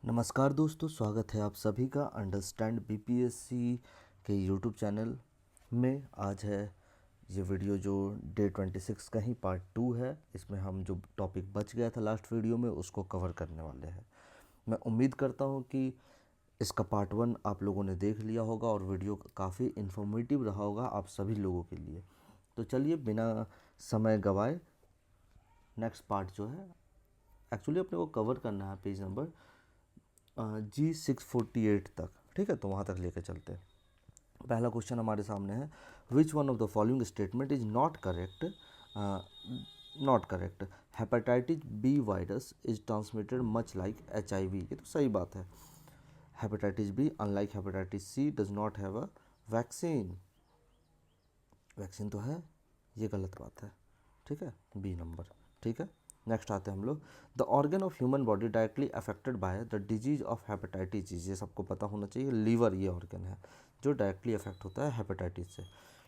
नमस्कार दोस्तों, स्वागत है आप सभी का अंडरस्टैंड बीपीएससी के यूट्यूब चैनल में। आज है ये वीडियो जो डे 26 का ही पार्ट 2 है। इसमें हम जो टॉपिक बच गया था लास्ट वीडियो में उसको कवर करने वाले हैं। मैं उम्मीद करता हूँ कि इसका पार्ट 1 आप लोगों ने देख लिया होगा और वीडियो काफ़ी इन्फॉर्मेटिव रहा होगा आप सभी लोगों के लिए। तो चलिए बिना समय गवाए नेक्स्ट पार्ट जो है, एक्चुअली अपने को कवर करना है पेज नंबर G648 तक। ठीक है, तो वहाँ तक लेकर चलते हैं। पहला क्वेश्चन हमारे सामने है, which one of the following statement is not correct. Not correct. Hepatitis B virus is transmitted much like HIV। ये तो सही बात है। Hepatitis B unlike hepatitis C does not have a vaccine. Vaccine तो है, ये गलत बात है। ठीक है, बी नंबर। ठीक है, नेक्स्ट आते हैं हम लोग। The organ of human body directly affected by the disease of hepatitis. ये सबको पता होना चाहिए, लीवर ये ऑर्गन है जो डायरेक्टली अफेक्ट होता है हेपेटाइटिस से।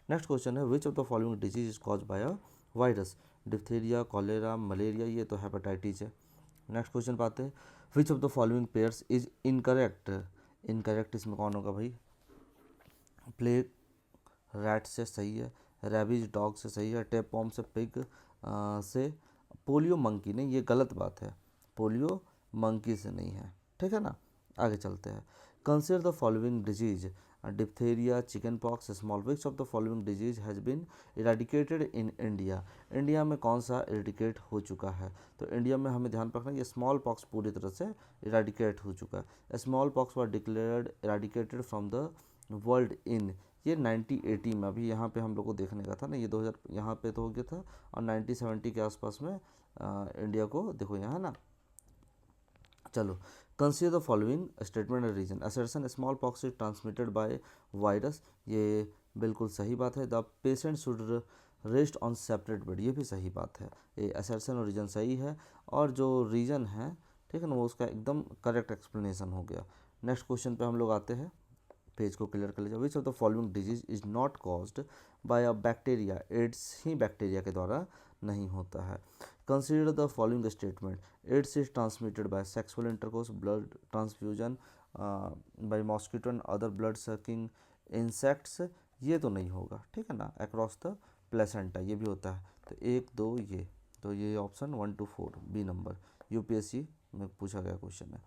नेक्स्ट क्वेश्चन है, which of the following disease is cause bye a virus. Diphtheria, cholera, malaria, ये तो हेपेटाइटिस है। नेक्स्ट क्वेश्चन पाते हैं, which of the following pairs is incorrect. Incorrect इसमें कौन होगा भाई? प्लेग रैट से सही है, रेबीज डॉग से सही है, टेपॉम से पिग से, पोलियो मंकी नहीं, ये गलत बात है, पोलियो मंकी से नहीं है। ठीक है ना, आगे चलते हैं। Consider the following disease, diphtheria, chicken pox, small which of the following disease has been eradicated in India. India में कौन सा इरेडिकेट हो चुका है? तो इंडिया में हमें ध्यान रखना, ये स्मॉल पॉक्स पूरी तरह से इरेडिकेट हो चुका है। Small pox were declared eradicated from the world in, ये 1980 में, अभी यहाँ पे हम लोग को देखने का था ना, ये 2000 यहाँ पे तो हो गया था, और 1970 के आसपास में इंडिया को देखो यहाँ ना। चलो, consider the following statement and reason. Assertion small pox is transmitted by virus, ये बिल्कुल सही बात है। The patient should rest on separate bed, ये भी सही बात है। ये असर्शन और रीजन सही है, और जो रीजन है, ठीक है ना, वो उसका एकदम करेक्ट एक्सप्लेनेशन हो गया। नेक्स्ट क्वेश्चन पे हम लोग आते हैं, पेज को क्लियर कर लीजिए। Which of the following disease is not caused by a bacteria. AIDS ही बैक्टीरिया के द्वारा नहीं होता है। Consider the following statement, AIDS is transmitted by sexual intercourse, blood transfusion, by mosquito and other blood sucking insects, ये तो नहीं होगा। ठीक है ना, अक्रॉस द प्लेसेंटा, ये भी होता है। तो 1 2 ये, तो ये option 1 to 4 B number UPSC में पूछा गया क्वेश्चन है।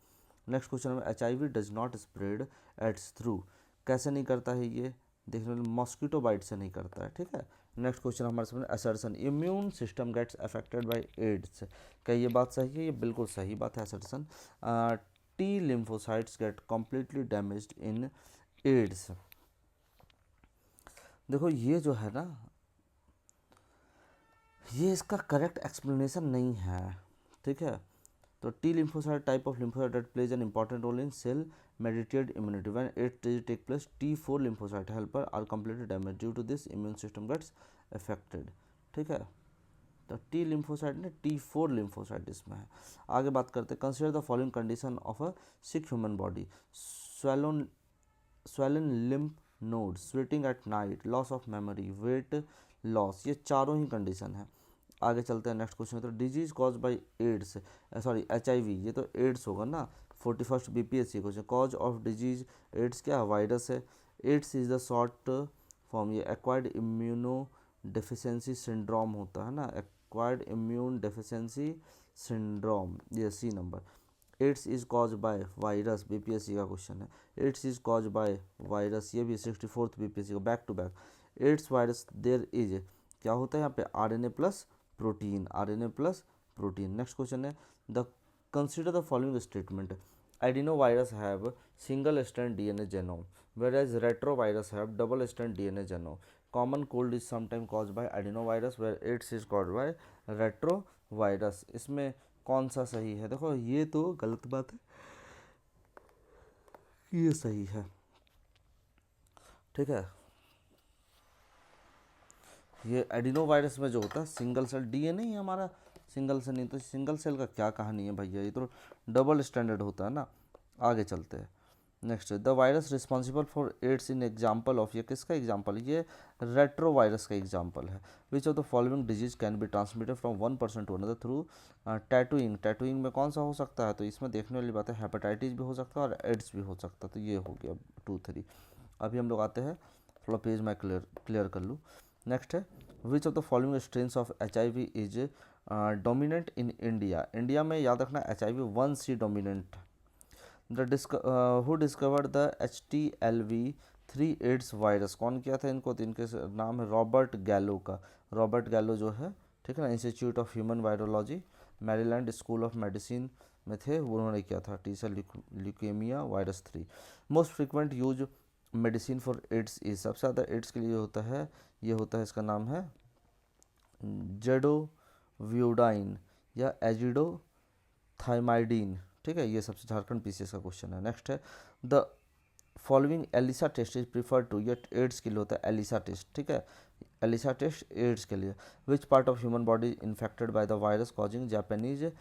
नेक्स्ट क्वेश्चन में, HIV does not spread AIDS through. कैसे नहीं करता है ये? देखने में मॉस्किटो बाइट से नहीं करता है। ठीक है, नेक्स्ट क्वेश्चन हमारे सामने, assertion immune system gets affected by AIDS. क्या ये बात सही है? ये बिल्कुल सही बात है। Assertion T lymphocytes get completely damaged in AIDS. देखो ये जो है ना, ये इसका करेक्ट एक्सप्लेनेशन नहीं है। ठीक है, तो T lymphocyte type of lymphocyte that plays an important role in cell mediated immunity. When it take place, T4 lymphocyte helper are completely damaged. Due to this, immune system gets affected. ठीक है, तो T lymphocyte ने T4 lymphocyte इसमें है। आगे बात करते हैं, consider the following condition of a sick human body. swollen lymph nodes, sweating at night, loss of memory, weight loss, ये चारों ही कंडीशन है। आगे चलते हैं नेक्स्ट क्वेश्चन। तो disease cause by AIDS, sorry HIV, ये तो एड्स होगा ना। 41st BPSC question, cause of disease AIDS क्या है? वायरस है। AIDS is the short form, ये एक्वायर्ड इम्यूनो डिफिशियंसी सिंड्रोम होता है ना, एक्वायर्ड इम्यून डिफिशियंसी सिंड्रोम, ये C number. AIDS is cause by virus, BPSC का क्वेश्चन है। AIDS is cause by virus, ये भी 64th BPSC का, back to back. AIDS virus there is, क्या होता है यहाँ पे? RNA plus protein, RNA plus protein. Next question है, the consider the following statement, adenovirus have single strand DNA genome whereas retrovirus have double strand DNA genome. Common cold is sometimes caused by adenovirus where AIDS is caused by retrovirus. इसमें कौन सा सही है? देखो ये तो गलत बात है, ये सही है। ठीक है, ये एडिनोवायरस में जो होता है सिंगल सेल DNA ही हमारा सिंगल सेल, नहीं तो सिंगल सेल का क्या कहानी है भैया, ये तो डबल स्टैंडर्ड होता है ना। आगे चलते हैं, next the virus responsible for AIDS in example of, ये किसका एग्जाम्पल, ये रेट्रो वायरस का एग्जाम्पल है। Which of the following disease can be transmitted from one person to another through tattooing. Tattooing में कौन सा हो सकता है, तो इसमें देखने वाली बात है हेपेटाइटिस भी हो सकता है और एड्स भी हो सकता है, तो ये हो गया 2 3। अभी हम लोग आते हैं, थोड़ा पेज मैं क्लियर कर लूँ। नेक्स्ट है which of the following strains of HIV is dominant in India. India में याद रखना HIV 1C dominant. Who discovered the HTLV-3 AIDS virus, कौन किया था इनको, तो इनके नाम है रॉबर्ट गैलो का। रॉबर्ट गैलो जो है, ठीक है ना, institute of human virology, Maryland school of medicine में थे, उन्होंने किया था। T cell leukemia virus 3। Most frequent use medicine for AIDS is, सबसे ज़्यादा एड्स के लिए होता है, ये होता है, इसका नाम है जेडोव्यूडाइन या एजिडोथाइमाइडिन, ठीक है, ये सबसे झारखंड PCS का क्वेश्चन है। नेक्स्ट है the following ELISA test is prefer to, ये एड्स के लिए होता है एलिसा टेस्ट, ठीक है, एलिसा टेस्ट एड्स के लिए। Which part of human body infected by the virus causing Japanese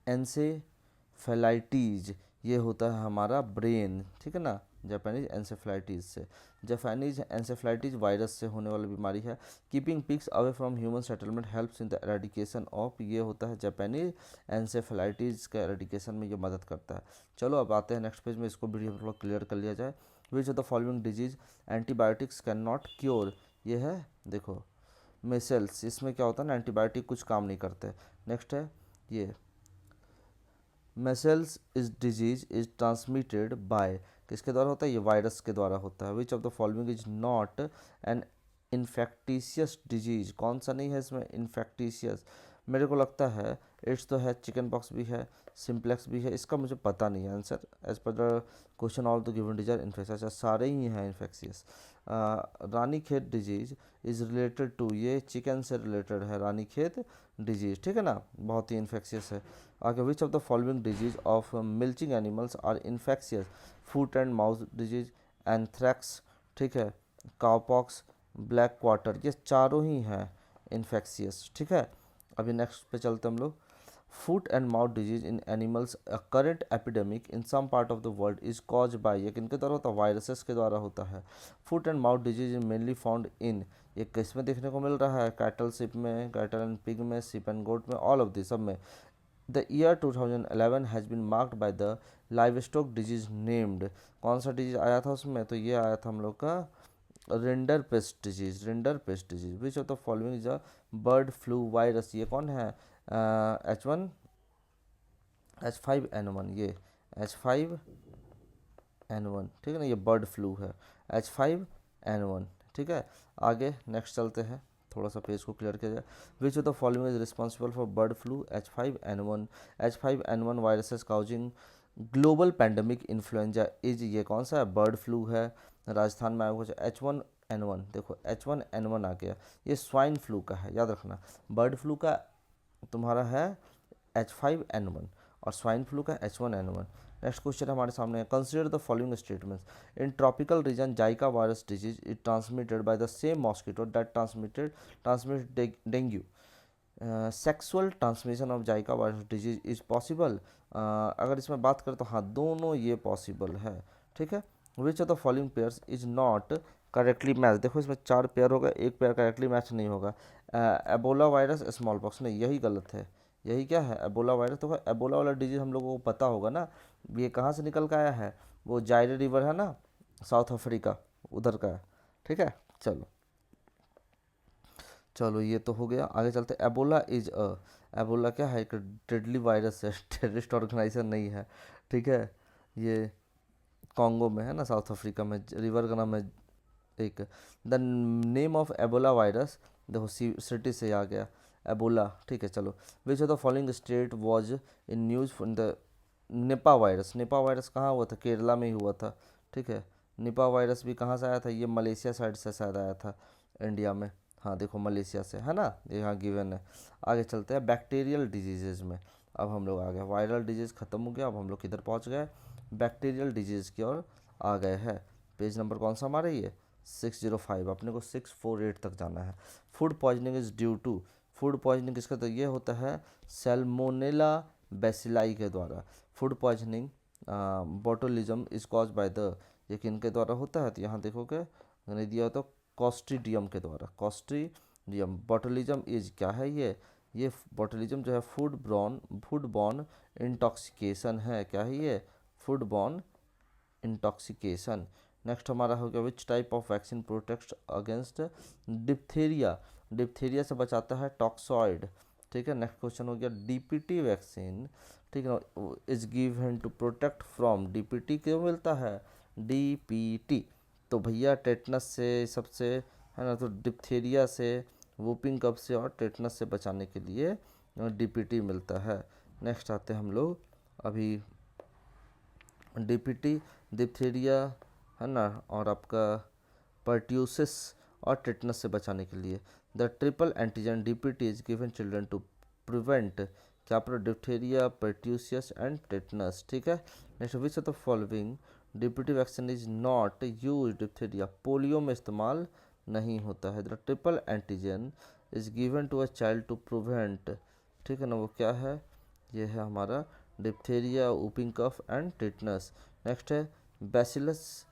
encephalitis, ये होता है हमारा ब्रेन, ठीक है ना, जापानीज एनसेफेलाइटीज से, जापानीज एनसेफेलाइटीज वायरस से होने वाली बीमारी है। Keeping pigs away from human settlement helps in the eradication of, ये होता है जापानीज एनसेफेलाइटीज का एरेडिकेशन में ये मदद करता है। चलो अब आते हैं नेक्स्ट पेज में, इसको वीडियो थोड़ा क्लियर कर लिया जाए। Which of the following disease antibiotics can not cure, ये है देखो मेसल्स, इसमें क्या होता है ना, एंटीबायोटिक कुछ काम नहीं करते। नेक्स्ट है ये measles is disease is transmitted by, किसके द्वारा होता है, ये वायरस के द्वारा होता है। Which of the following is not an infectious disease, कौन सा नहीं है इसमें इन्फेक्टिशियस, मेरे को लगता है एड्स तो है, चिकन पॉक्स भी है, सिंप्लेक्स भी है, इसका मुझे पता नहीं है answer. As per the question all the given disease infectious, सारे ही हैं infectious. Ranikhet disease is related to, ये चिकन से रिलेटेड है रानीखेत डिजीज, ठीक है ना, बहुत ही इन्फेक्शियस है। आगे which of the following disease of milching animals are infectious, foot and mouth disease, anthrax, ठीक है, काउपॉक्स, ब्लैक क्वार्टर, ये चारों ही हैं इन्फेक्शियस, ठीक है। अभी नेक्स्ट पे चलते हम लोग। Foot and mouth disease in animals, a current epidemic in some part of the world is cause by, ये किनके द्वारा होता है, वायरसेस के द्वारा होता है। Foot and mouth disease is mainly found in, ये किस में देखने को मिल रहा है, कैटल शिप में, कैटल एंड पिग में, शिप एंड गोट में, ऑल ऑफ दिस सब में। The year 2011 has been marked by the livestock disease named, कौन सा डिजीज आया था उसमें, तो ये आया था हम लोग का rinder paste disease, rinder paste disease. Which of the following is a bird flu virus, ये कौन है, H5N1, ये H5N1, ठीक है ना, ये बर्ड फ्लू है H5N1, ठीक है। आगे नेक्स्ट चलते हैं, थोड़ा सा पेज को क्लियर किया जाए। Which of the following is responsible for bird flu H5N1, H5N1 viruses causing global pandemic influenza is, ये कौन सा है, बर्ड फ्लू है, राजस्थान में आया कुछ H1N1, देखो H1N1 आ गया, ये स्वाइन फ्लू का है, याद रखना, बर्ड फ्लू का तुम्हारा है H5N1 और स्वाइन फ्लू का H1N1। नेक्स्ट क्वेश्चन हमारे सामने है, consider the following statements, in tropical region Zika virus disease is transmitted by the same mosquito that transmit dengue, sexual transmission of Zika virus disease is possible, अगर इसमें बात करें तो हाँ दोनों ये पॉसिबल है, ठीक है। Which of the following pairs is not correctly match, देखो इसमें 4 पेयर होगा, एक पेयर करेक्टली मैच नहीं होगा। एबोला वायरस स्मॉल पॉक्स, नहीं यही गलत है, यही क्या है, एबोला वायरस, तो एबोला वाला डिजीज हम लोगों को पता होगा ना, ये कहाँ से निकल के आया है, वो जायरे रिवर है ना, साउथ अफ्रीका उधर का है, ठीक है। चलो चलो ये तो हो गया, आगे चलते। एबोला इज एबोला क्या है, एक डेडली वायरस है, टेररिस्ट ऑर्गेनाइजेशन नहीं है, ठीक है। ये कॉन्गो में है ना, साउथ अफ्रीका में, रिवर का नाम है एक। The name of Ebola virus, देखो सिटी से आ गया एबोला, ठीक है। चलो विच of the following state was in news in the Nipah virus, Nipah virus कहाँ हुआ था, केरला में ही हुआ था, ठीक है। निपा वायरस भी कहाँ से आया था, ये मलेशिया साइड से शायद आया था इंडिया में, हाँ देखो मलेशिया से है ना, ये यहाँ गिवन है। आगे चलते हैं बैक्टीरियल डिजीज़ में, अब हम लोग आ गए, वायरल डिजीज़ ख़त्म हो गया, अब हम लोग किधर पहुँच गए, बैक्टीरियल डिजीज़ की ओर आ गए हैं। पेज नंबर कौन सा हमारा, ये 605, अपने को 648 तक जाना है। Food poisoning is due to, food poisoning किसका, तो ये होता है सैल्मोनेला बेसिलाई के द्वारा। Food poisoning botulism is cause by the, ये किनके द्वारा होता है, तो यहाँ देखोगे मैंने दिया हो तो कॉस्ट्रीडियम के द्वारा, कॉस्ट्रीडियम। बोटुलिज्म इज क्या है ये बोटुलिज्म जो है फूड बॉर्न इंटॉक्सिकेशन है, क्या है ये, फूड बॉर्न इंटॉक्सिकेशन। नेक्स्ट हमारा हो गया which type of vaccine protect against diphtheria, diphtheria से बचाता है टॉक्सॉइड, ठीक है। नेक्स्ट क्वेश्चन हो गया डीपीटी वैक्सीन, ठीक है ना, is given to protect from, DPT क्यों मिलता है, डीपीटी तो भैया टेटनस से सबसे, है ना, तो डिप्थेरिया से, वूपिंग कफ से और टेटनस से बचाने के लिए डीपीटी मिलता है। नेक्स्ट आते हैं हम लोग अभी डीपीटी डिप्थीरिया, है ना, और आपका पर्ट्यूसिस और टेटनस से बचाने के लिए। The triple antigen DPT is given children to prevent क्या पर डिप्थीरिया, पर्ट्यूसियस एंड टेटनस, ठीक है। Next which of the following DPT vaccine is not use diphtheria, polio में इस्तेमाल नहीं होता है। The triple antigen is given to a child to prevent, ठीक है ना, वो क्या है, ये है हमारा diphtheria, whooping cough and tetanus. Next है bacillus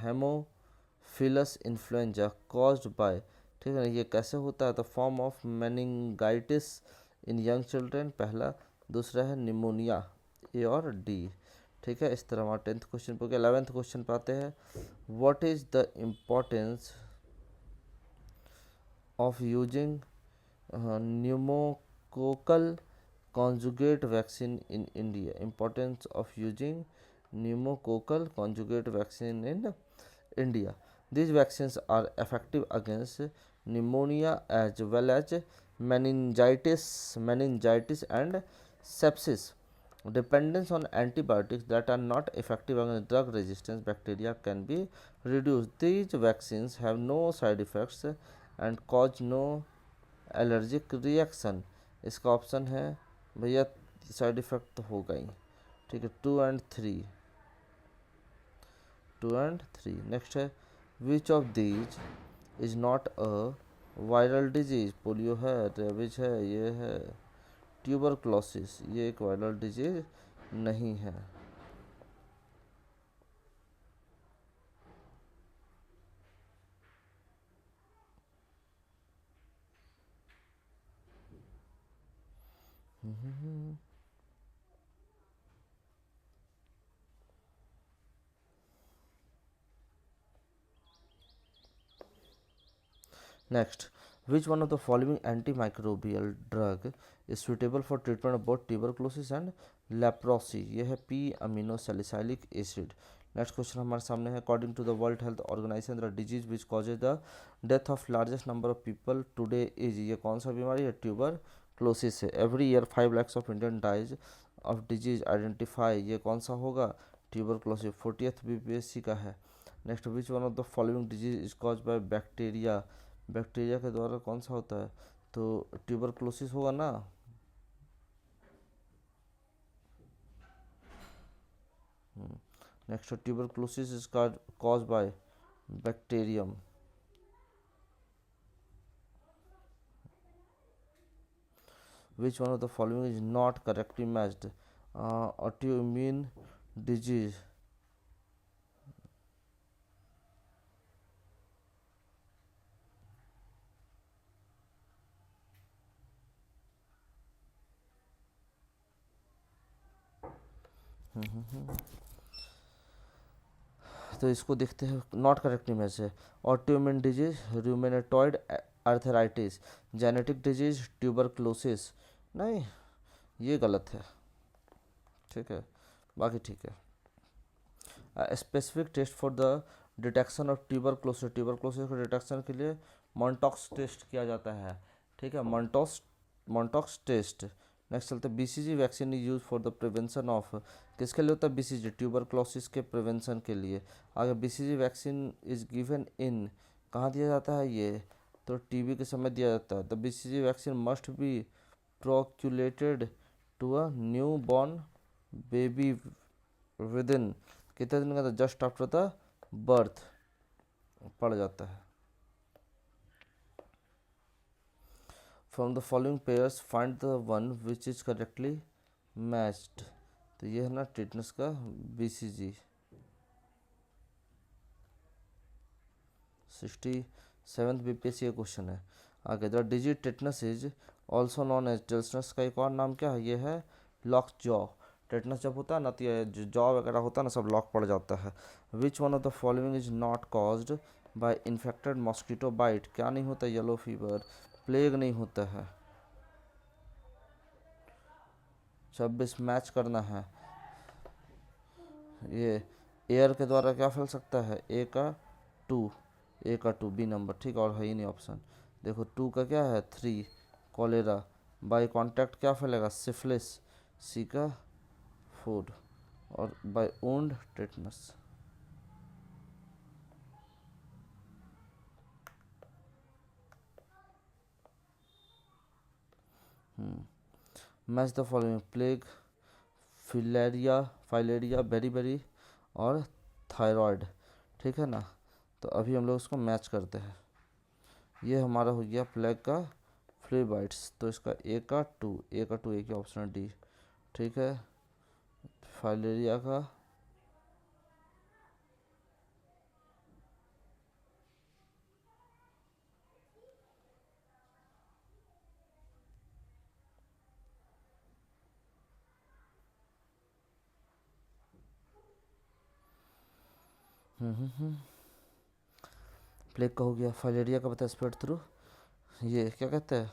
haemophilus influenza caused by, ठीक है ना, ये कैसे होता है, तो form of meningitis in young children पहला, दूसरा है निमोनिया, ए और डी, ठीक है। इस तरह हमारा 10th क्वेश्चन पे हो गया। 11th क्वेश्चन पे आते हैं what is the importance of using pneumococcal conjugate vaccine in India, importance of using pneumococcal conjugate vaccine in India. These vaccines are effective against pneumonia as well as meningitis and sepsis. Dependence on antibiotics that are not effective against drug resistant bacteria can be reduced. These vaccines have no side effects and cause no allergic reaction. इसका option है भैया, side effect तो होगा ही, ठीक है, 2 and 3। Next है which of these is not a viral disease, polio है, rabies है, ये है ट्यूबरक्लोसिस, ये एक वायरल डिजीज नहीं है। Next, which one of the following antimicrobial drug is suitable for treatment of both tuberculosis and leprosy? ये है p aminosalicylate acid. Next question हमारे सामने है according to the world health organisation the disease which causes the death of largest number of people today is, ये कौन सा बीमारी है, ट्यूबरक्लोसिस है। Every year 5 lakhs of Indian dies of disease identify, ये कौन सा होगा, ट्यूबरक्लोसिस, 40th बीपीएससी का है। Next which one of the following disease is cause by bacteria, bacteria के द्वारा कौन सा होता है, तो ट्यूबरक्लोसिस होगा ना। Next tuberculosis is cause by bacterium. Which one of the following is not correctly matched, autoimmune disease, तो इसको देखते हैं, नॉट करेक्ट इमेज है। Autoimmune disease, rheumatoid arthritis, genetic disease, tuberculosis, नहीं ये गलत है, ठीक है, बाकी ठीक है। Specific test for the detection of tuberculosis, tuberculosis के डिटेक्शन के लिए मॉन्टॉक्स टेस्ट किया जाता है, ठीक है, मॉन्टॉक्स टेस्ट। नेक्स्ट चलते हैं BCG vaccine is use for the prevention of, किसके लिए होता है बीसीजी, ट्यूबरक्लोसिस के प्रिवेंशन के लिए। आगे BCG vaccine is given in, कहाँ दिया जाता है ये, तो टीबी के समय दिया जाता है। The BCG vaccine must be inoculated to a newborn baby within, कितने दिन का था, जस्ट आफ्टर द बर्थ पड़ जाता है। From the following pairs find the one which is correctly matched, तो ये है ना टिटनस का BCG 67th BPSC का क्वेश्चन है। आगे the digit tetanus is also known as tetanus का एक और नाम क्या है, ये है लॉक जॉ। टिटनस जब होता है ना तो ये जो जॉ वगैरह होता है ना सब लॉक पड़ जाता है। Which one of the following is not caused by infected mosquito bite, क्या नहीं होता, येलो फीवर, प्लेग नहीं होता है। 26 मैच करना है। ये एयर के द्वारा क्या फैल सकता है, ए का टू बी नंबर, ठीक है, और है ही नहीं ऑप्शन। देखो 2 का क्या है 3 कॉलेरा, बाय कांटेक्ट क्या फैलेगा सिफिलिस, सी का 4 और by owned tetanus. Match the following plague, filaria beri और थायराइड, ठीक है ना। तो अभी हम लोग इसको मैच करते हैं। ये हमारा हो गया प्लेग का फ्लूबाइट्स, तो इसका ए का 2 एक ही ऑप्शन है डी, ठीक है। फाइलेरिया का प्लेग का हो गया, फाइलेरिया का बता स्प्रेड थ्रू, ये क्या कहते हैं,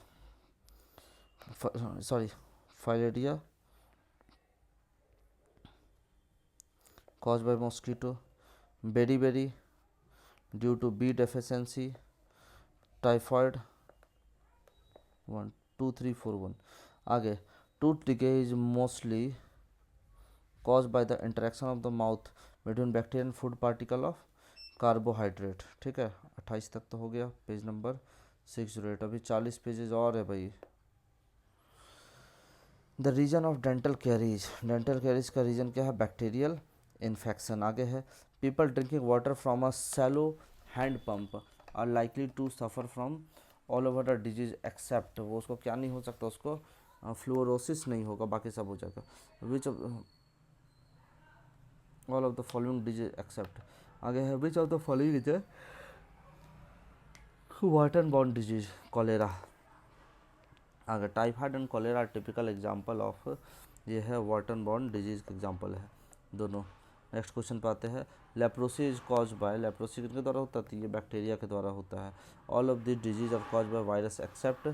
sorry filaria cause by mosquito, beri due to B deficiency, typhoid 1 2 3 4 1। आगे tooth decay is mostly caused by the interaction of the mouth between bacteria and food particle of carbohydrate, ठीक है। 28 तक तो हो गया, पेज नंबर 608। अभी 40 pages और है भाई। The reason of dental caries का रीजन क्या है, बैक्टीरियल इन्फेक्शन। आगे है people drinking water from a shallow hand pump are likely to suffer from all over the disease except, वो उसको क्या नहीं हो सकता, उसको फ्लोरोसिस नहीं होगा, बाकी सब हो जाएगा। Which all of the following disease except. आगे है which of the following is waterborne disease, cholera. आगे typhoid and cholera typical example of, ये है वाटन बॉर्न डिजीज का एग्जांपल है दोनों। नेक्स्ट क्वेश्चन पे आते हैं, leprosy is cause by, leprosy किसके द्वारा होता है, ये बैक्टीरिया के द्वारा होता है। All of this disease are cause by virus except,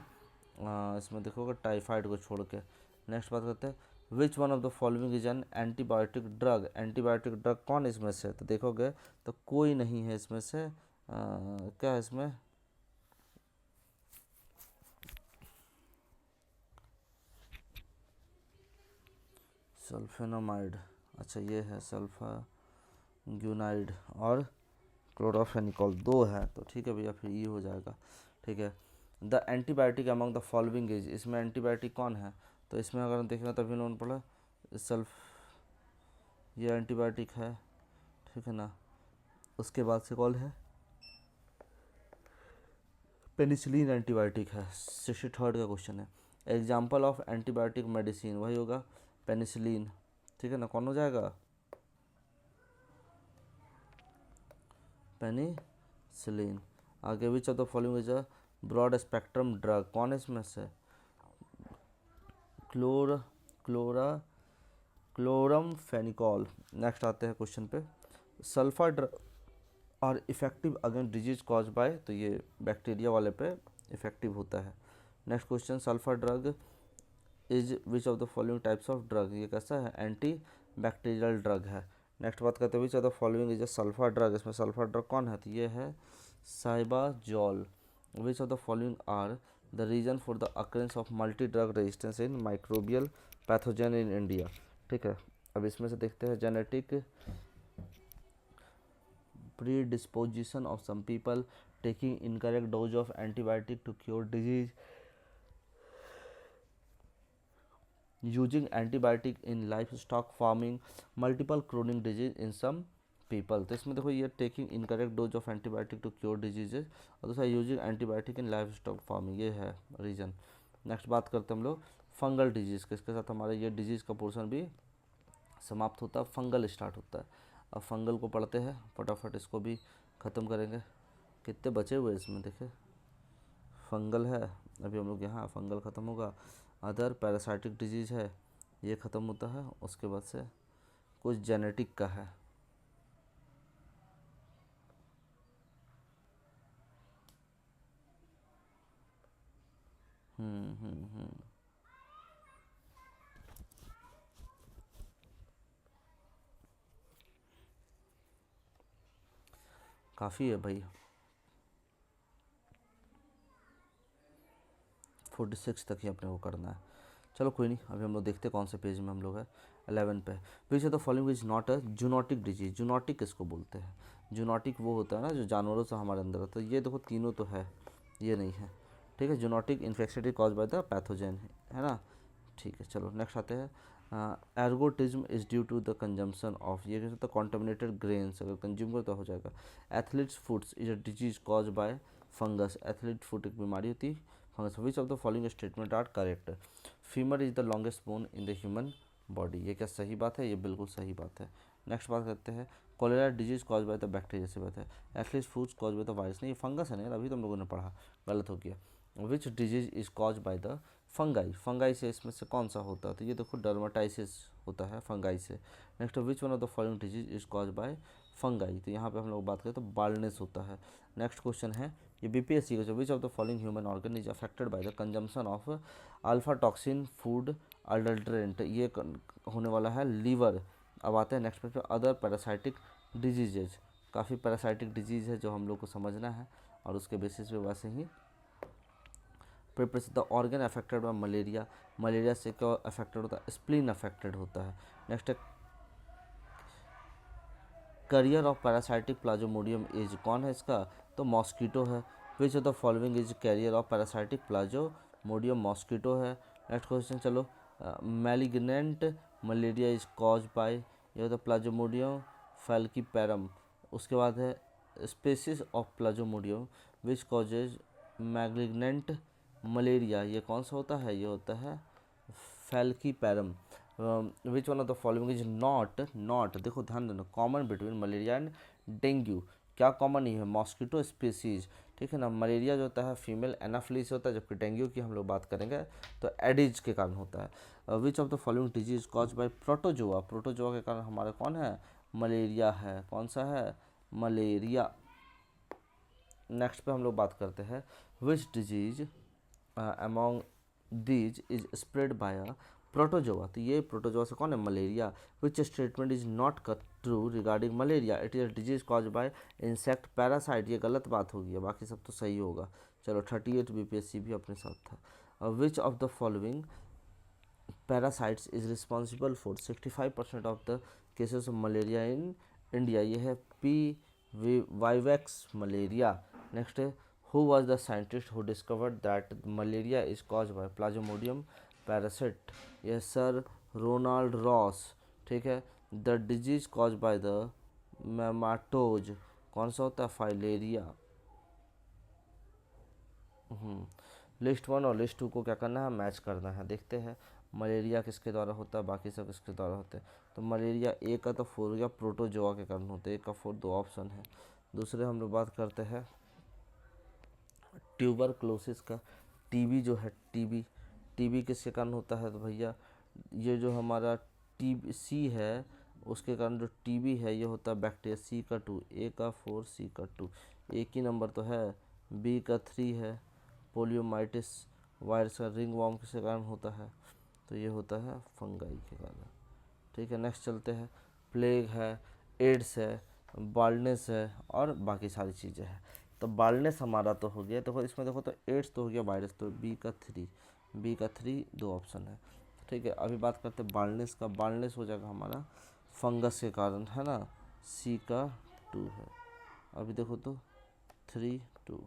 इसमें देखोगे टाइफाइड को छोड़ के। नेक्स्ट बात करते हैं, which one of the following is an antibiotic drug, antibiotic drug कौन इसमें से, तो देखोगे तो कोई नहीं है इसमें से। क्या है इसमें, सल्फेनामाइड, अच्छा ये है सल्फाग्यूनाइड और क्लोरोफेनिकॉल, 2 है तो ठीक है भैया, फिर ये हो जाएगा, ठीक है। The antibiotic among the following is, इसमें एंटीबायोटिक कौन है, तो इसमें अगर देखें तभी उन्होंने पढ़ा सल्फ, ये एंटीबायोटिक है, ठीक है ना। उसके बाद से कौन है, पेनिसिलिन एंटीबायोटिक है। 63rd का क्वेश्चन है, एग्जाम्पल ऑफ एंटीबायोटिक मेडिसिन, वही होगा पेनिसिलिन, ठीक है ना। कौन हो जाएगा, पेनिसिलिन। आगे which of the following is a broad spectrum drug, कौन है इसमें से, क्लोरम फेनिकॉल। नेक्स्ट आते हैं क्वेश्चन पे, sulphur drug are effective against disease cause by, तो ये बैक्टीरिया वाले पे इफेक्टिव होता है। Next question, sulphur drug is which of the following types of drug, ये कैसा है, एंटी बैक्टीरियल ड्रग है। नेक्स्ट बात करते हैं which of the following is a sulphur drug, इसमें सल्फर ड्रग कौन है, तो ये है Cibazol. Which of the following are the reason for the occurrence of multi drug resistance in microbial pathogen in India, ठीक है। अब इसमें से देखते हैं, genetic predisposition of some people taking incorrect dose of antibiotic to cure disease, using antibiotic in livestock farming, multiple chronic disease in some people। तो इसमें देखो ये taking incorrect dose of antibiotic to cure diseases, और दूसरा using antibiotic in livestock farming, ये है reason. Next बात करते हैं हम लोग फंगल डिजीज़, किसके साथ हमारे ये डिजीज़ का पोर्शन भी समाप्त होता है, फंगल स्टार्ट होता है। अब फंगल को पढ़ते हैं, फटाफट इसको भी ख़त्म करेंगे। कितने बचे हुए इसमें देखे, फंगल है अभी हम लोग यहाँ, फंगल ख़त्म होगा। अदर पैरासाइटिक डिजीज़ है, ये ख़त्म होता है। उसके बाद से कुछ जेनेटिक का है। हम्म। काफ़ी है भाई, 46 तक ही अपने को करना है। चलो कोई नहीं, अभी हम लोग देखते हैं कौन से पेज में हम लोग है। 11 पे, विच of the following is not a zoonotic disease. Zoonotic किसको बोलते हैं? जूनोटिक वो होता है ना जो जानवरों से हमारे अंदर होता है। ये देखो तीनों तो है, ये नहीं है। ठीक है, zoonotic infection is cause by the pathogen, है ना। ठीक है, चलो नेक्स्ट आते हैं। Ergotism is due to the consumption of, ये कहते हैं कॉन्टेमिनेटेड ग्रेन्स, अगर कंज्यूम कर तो हो जाएगा। Athlete's foods is a disease cause by fungus. Athlete food एक बीमारी होती है fungus. Which of the following statement are correct? Femur is the longest bone in the human body, ये क्या सही बात है? ये बिल्कुल सही बात है। नेक्स्ट बात करते हैं, cholera disease cause by the bacteria से बात है। Athlete foods cause by the virus, नहीं ये फंगस है ना यार, अभी तो हम लोगों ने पढ़ा, गलत हो गया। विच disease is cause by the fungi, fungi से इसमें से कौन सा होता है? तो ये देखो डर्माटाइसिस होता है फंगाई से। Next, which one of the following disease is cause bye fungi, तो यहाँ पे हम लोग बात करें तो बाल्डनेस होता है। नेक्स्ट क्वेश्चन है, ये बीपीएससी का, विच of the following human organ is affected by the consumption of alpha toxin food adulterant, ये होने वाला है लीवर। अब आते हैं नेक्स्ट पेज पे, अदर पैरासाइटिक डिजीजेज। काफ़ी पैरासाइटिक डिजीज़ है जो हम लोग को समझना है, और उसके बेसिस पे वैसे ही preparation the organ affected by malaria. Malaria से क्या अफेक्टेड होता है? स्प्लीन अफेक्टेड होता है। नेक्स्ट है, carrier of parasitic plasmodium is, कौन है इसका? तो मॉस्किटो है। Which of the following is carrier of parasitic plasmodium? Mosquito है। नेक्स्ट क्वेश्चन चलो, malignant malaria is cause by, ये होता है प्लाज्मोडियम फैल्कीपैरम। उसके बाद है species of plasmodium which causes malignant malaria, ये कौन सा होता है? ये होता है falciparum. Which one of the following is not देखो ध्यान देना, common between malaria and dengue, क्या कॉमन नहीं है? मॉस्किटो स्पीसीज, ठीक है ना। मलेरिया जो होता है फीमेल एनाफिलिस होता है, जबकि डेंगू की हम लोग बात करेंगे तो एडिज के कारण होता है। Which of the following disease cause bye protozoa, protozoa के कारण हमारा कौन है? मलेरिया है। कौन सा है? मलेरिया। नेक्स्ट पे हम लोग बात करते हैं, which disease among these is spread bye a protozoa, तो ये प्रोटोजोआ से कौन है? Malaria. Which statement is not true regarding malaria? It is disease cause bye insect parasite, ये गलत बात होगी, बाकी सब तो सही होगा। चलो 38 बीपीएससी भी अपने साथ था। Which of the following parasites is responsible for 65% of the cases of malaria in India, ये है पी वाइवैक्स मलेरिया। नेक्स्ट है, who was the scientist who discovered that malaria is cause by plasmodium parasite? यह sir Ronald Ross, ठीक है। The disease cause by the nematodes, कौन सा होता है? फाइलेरिया। लिस्ट 1 और लिस्ट 2 को क्या करना है? मैच करना है। देखते हैं मलेरिया किसके द्वारा होता है, बाकी सब किसके द्वारा होते हैं। तो मलेरिया ए का तो 4 हो गया, प्रोटोजोआ के कारण होते हैं, एक का 4, 2 ऑप्शन है। दूसरे हम लोग बात करते हैं ट्यूबरक्लोसिस का। टीबी जो है, टीबी, टीबी किसके कारण होता है? तो भैया ये जो हमारा टी सी है उसके कारण जो टीबी है ये होता है बैक्टीरिया। सी का 2, ए का 4, सी का 2, एक ही नंबर तो है। बी का 3 है, पोलियोमाइटिस वायरस का रिंग वॉर्म किसके कारण होता है? तो ये होता है फंगाई के कारण। ठीक है, नेक्स्ट चलते हैं। प्लेग है, एड्स है, बाल्डनेस है और बाकी सारी चीज़ें हैं। तो बाल्डनेस हमारा तो हो गया, देखो इसमें देखो तो एड्स तो हो गया, वायरस तो बी का 3, बी का 3 2 ऑप्शन है। ठीक है, अभी बात करते हैं बाल्डनेस का। बाल्डनेस हो जाएगा हमारा फंगस के कारण, है ना, सी का 2 है। अभी देखो तो 3 2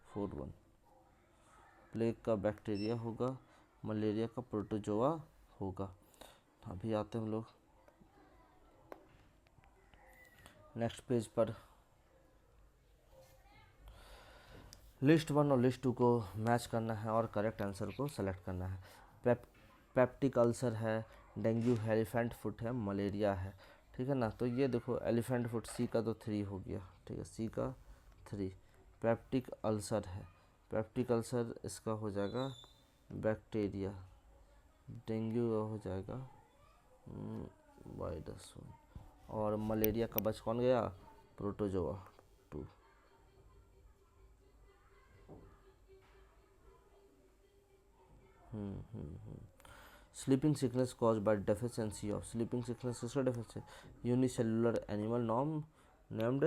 4 1। प्लेग का बैक्टीरिया होगा, मलेरिया का प्रोटोजोआ होगा। अभी आते हैं हम लोग नेक्स्ट पेज पर। लिस्ट 1 और लिस्ट 2 को मैच करना है और करेक्ट आंसर को सेलेक्ट करना है। पेप्टिक अल्सर है, डेंगू है, एलिफेंट फुट है, मलेरिया है, ठीक है ना। तो ये देखो एलिफेंट फुट सी का तो 3 हो गया, ठीक है, सी का 3। पेप्टिक अल्सर है, पेप्टिक अल्सर इसका हो जाएगा बैक्टीरिया, डेंगू का हो जाएगा वायरस, और मलेरिया का बच कौन गया, protozoa 2। Sleeping sickness cause by deficiency of, sleeping sickness किसका deficiency, unicellular animal known named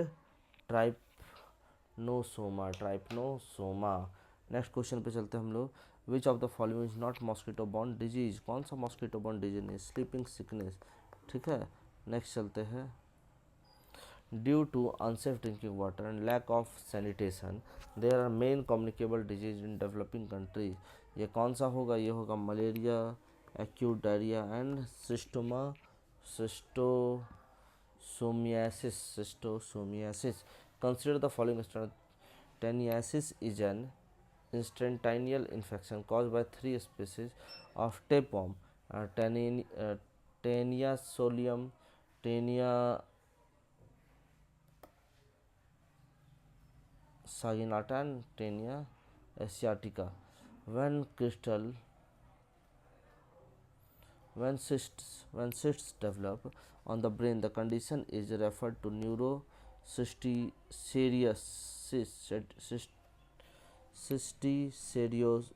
trypanosoma, trypanosoma. Next question पे चलते हैं हम लोग। Which of the following is not mosquito borne disease, कौन सा मॉस्किटो बॉर्न डिजीज नहीं, स्लीपिंग सिकनेस, ठीक है। नेक्स्ट चलते हैं। Due to unsafe drinking water and lack of sanitation there are main communicable disease in developing countries, ये कौन सा होगा, ये होगा malaria, acute diarrhoea and schistosomiasis. Consider the following statement, taeniasis is an instantaneous infection caused by 3 species of tapeworm, Taenia solium, Taenia saginata and Taenia asiatica. When cysts develop on the brain, the condition is referred to neurocysticeriasis, सिस्टिसेरियोसिस,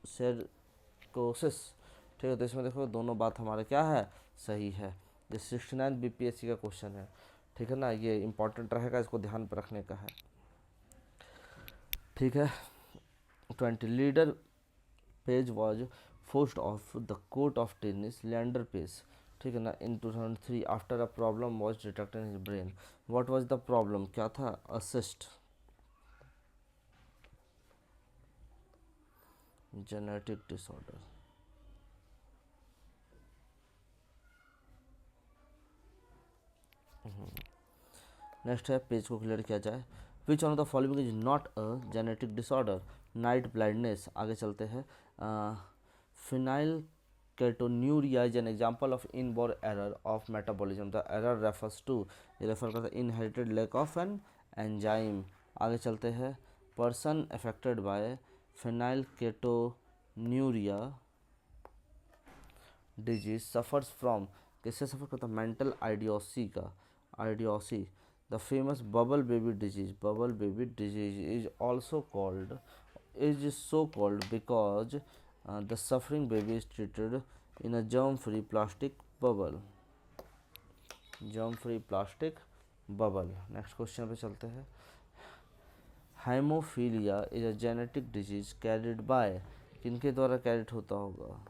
ठीक है। तो इसमें देखो दोनों बात हमारा क्या है, सही है। ये 69 बीपीएससी का क्वेश्चन है, ठीक है ना, ये इंपॉर्टेंट रहेगा, इसको ध्यान पर रखने का है, ठीक है। 20 Leander Paes was forced off the court of tennis Leander Paes, ठीक है ना, in 2003 after a problem was detected in his brain. What was the problem, क्या था, असिस्ट जेनेटिक डिसऑर्डर। नेक्स्ट है, पेज को क्लियर किया जाए। Which one of the following is not a genetic disorder, night blindness. आगे चलते हैं। Phenylketonuria is an example of inborn error of metabolism, the error refers to, ये refer करता है inherited lack of an enzyme. आगे चलते हैं। Person affected by phenylketonuria disease suffers from, किससे सफ़र करता है, मेंटल आइडियोसी का, idiocy. The famous bubble baby disease is also called, is so called because the suffering baby is treated in a germ free plastic bubble, germ free plastic bubble. Next question पे चलते हैं। Haemophilia is a genetic disease carried bye, किनके द्वारा carried होता होगा,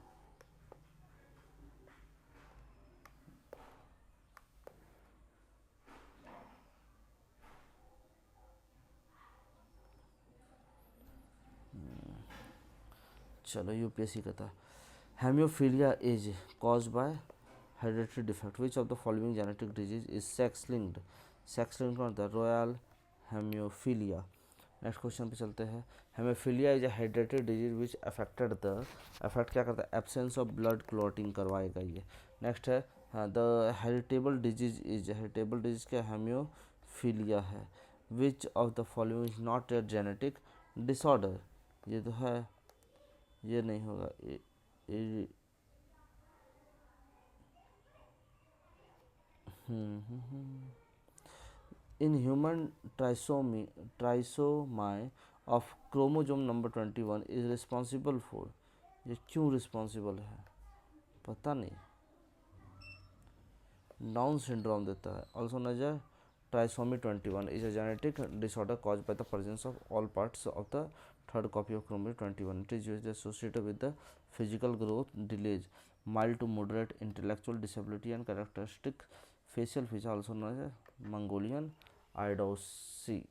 चलो UPSC का था। Haemophilia is cause by hereditary defect, which of the following genetic disease is sex linked, sex linked होता है रॉयल हेमियोफीलिया। नेक्स्ट क्वेश्चन पे चलते हैं। Haemophilia is a hereditary disease which affected the, affect क्या करता है, एब्सेंस ऑफ ब्लड क्लॉटिंग करवाएगा ये। नेक्स्ट है, the heritable disease is, heritable disease क्या, हेमियोफीलिया है। Which of the following is not a genetic disorder, ये तो है, ये नहीं होगा, in human trisomy of chromosome number 21 is responsible for, ये क्यों रिस्पॉन्सिबल है पता नहीं, डाउन सिंड्रोम देता है। ऑल्सो नजर trisomy 21 is a genetic disorder caused by the presence of all parts of the third copy of chromosome 21. It is usually associated with the physical growth delays, mild to moderate intellectual disability and characteristic facial feature, also known as Mongolian idiocy.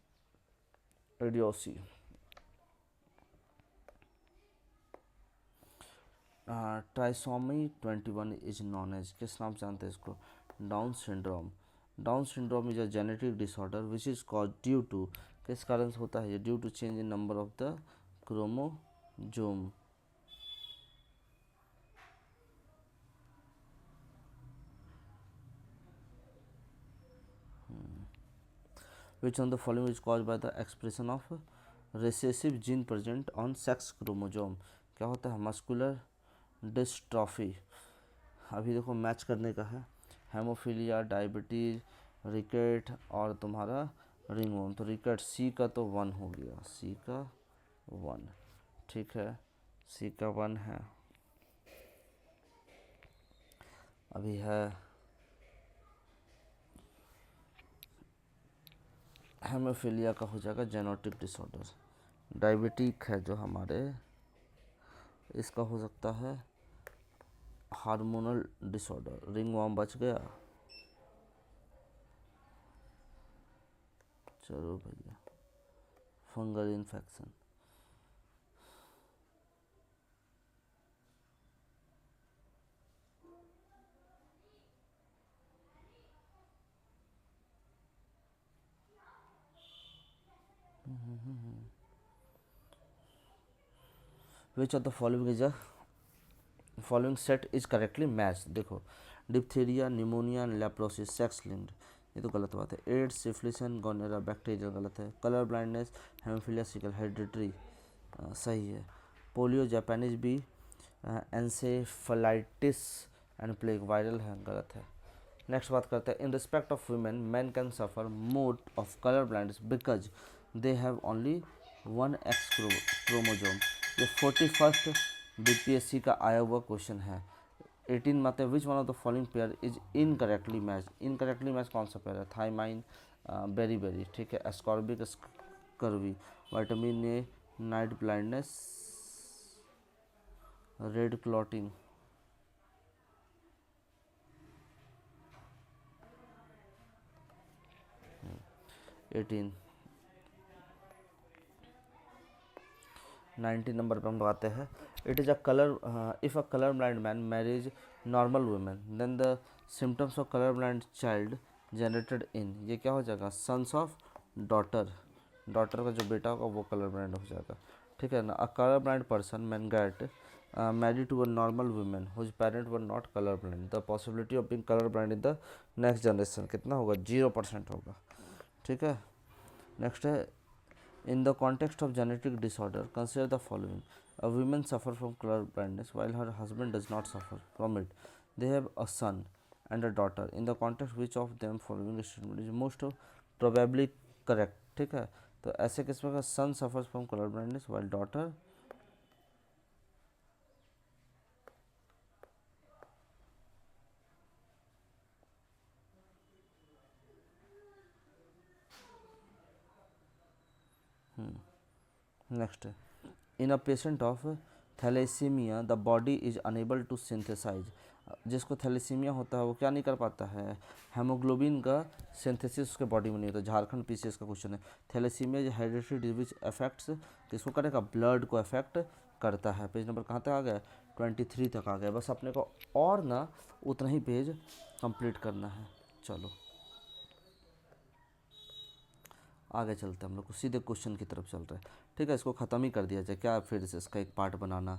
Trisomy 21 is known as, किस नाम से जानते हैं इसको, Down syndrome. Down syndrome is a genetic disorder which is cause due to, किस कारण से होता है ये, due to change in number of the chromosome. Which on the following is cause by the expression of recessive gene present on sex chromosome. क्या होता है? Muscular dystrophy. अभी देखो मैच करने का है, हेमोफीलिया, डायबिटीज, रिकेट और तुम्हारा रिंगवर्म। तो रिकेट सी का तो 1 हो गया, सी का 1, ठीक है, सी का 1 है। अभी है हेमोफीलिया का हो जाएगा जेनेटिक डिसऑर्डर। डायबिटिक है जो हमारे, इसका हो सकता है हार्मोनल डिसऑर्डर। रिंगवर्म बच गया। चलो भैया, fungal infection. Which of the following is a following set is correctly match. देखो, diphtheria, pneumonia, leprosy, sex linked, ये तो गलत बात है। AIDS, syphilis and gonorrhoea bacterial गलत है। Colour blindness, haemophilia sickle, hereditary सही है। Polio, Japanese B, encephalitis and plague viral है, गलत है। नेक्स्ट बात करते हैं, in respect of women man can suffer more of colour blindness because they have only 1 x chromosome. ये 41st बीपीएससी का आया हुआ क्वेश्चन है। 18 माते which one of the following pair is incorrectly match. Incorrectly match कौन सा pair है? Thiamine, beriberi, ठीक है, ascorbic scurvy, vitamin A, night blindness, red clotting. 18 19 number पर हम बातें हैं। It is a colour if a colour blind man marriage normal women then the symptoms of colour blind child generated in, ये क्या हो जाएगा? Sons of daughter. डॉटर का जो बेटा होगा वो कलर ब्लाइंड हो जाएगा, ठीक है ना। A colour blind person man get married to a normal woman whose parents were not color blind, the possibility of being color blind in the next generation कितना होगा? 0% होगा, ठीक है। नेक्स्ट है, in the context of genetic disorder, consider the following. A woman suffers from color blindness while her husband does not suffer from it. They have a son and a daughter. In the context, which of them following statement is most probably correct? ठीक है, तो ऐसे किस्म का son suffers from color blindness while daughter next, in a patient of thalassaemia the body is unable to synthesise. जिसको thalassaemia होता है वो क्या नहीं कर पाता है? हेमोग्लोबिन का सिंथेसिस उसके बॉडी में नहीं होता। झारखंड पीसीएस का क्वेश्चन है। Thalassaemia is hereditary disease which affects, किसको करेगा? ब्लड को अफेक्ट करता है। पेज नंबर कहाँ तक आ गया? 23 तक आ गया। बस अपने को और ना उतना ही पेज कंप्लीट करना है। चलो आगे चलते हैं, हम लोग को सीधे क्वेश्चन की तरफ चल रहे हैं, ठीक है। इसको ख़त्म ही कर दिया जाए क्या, फिर से इसका एक पार्ट बनाना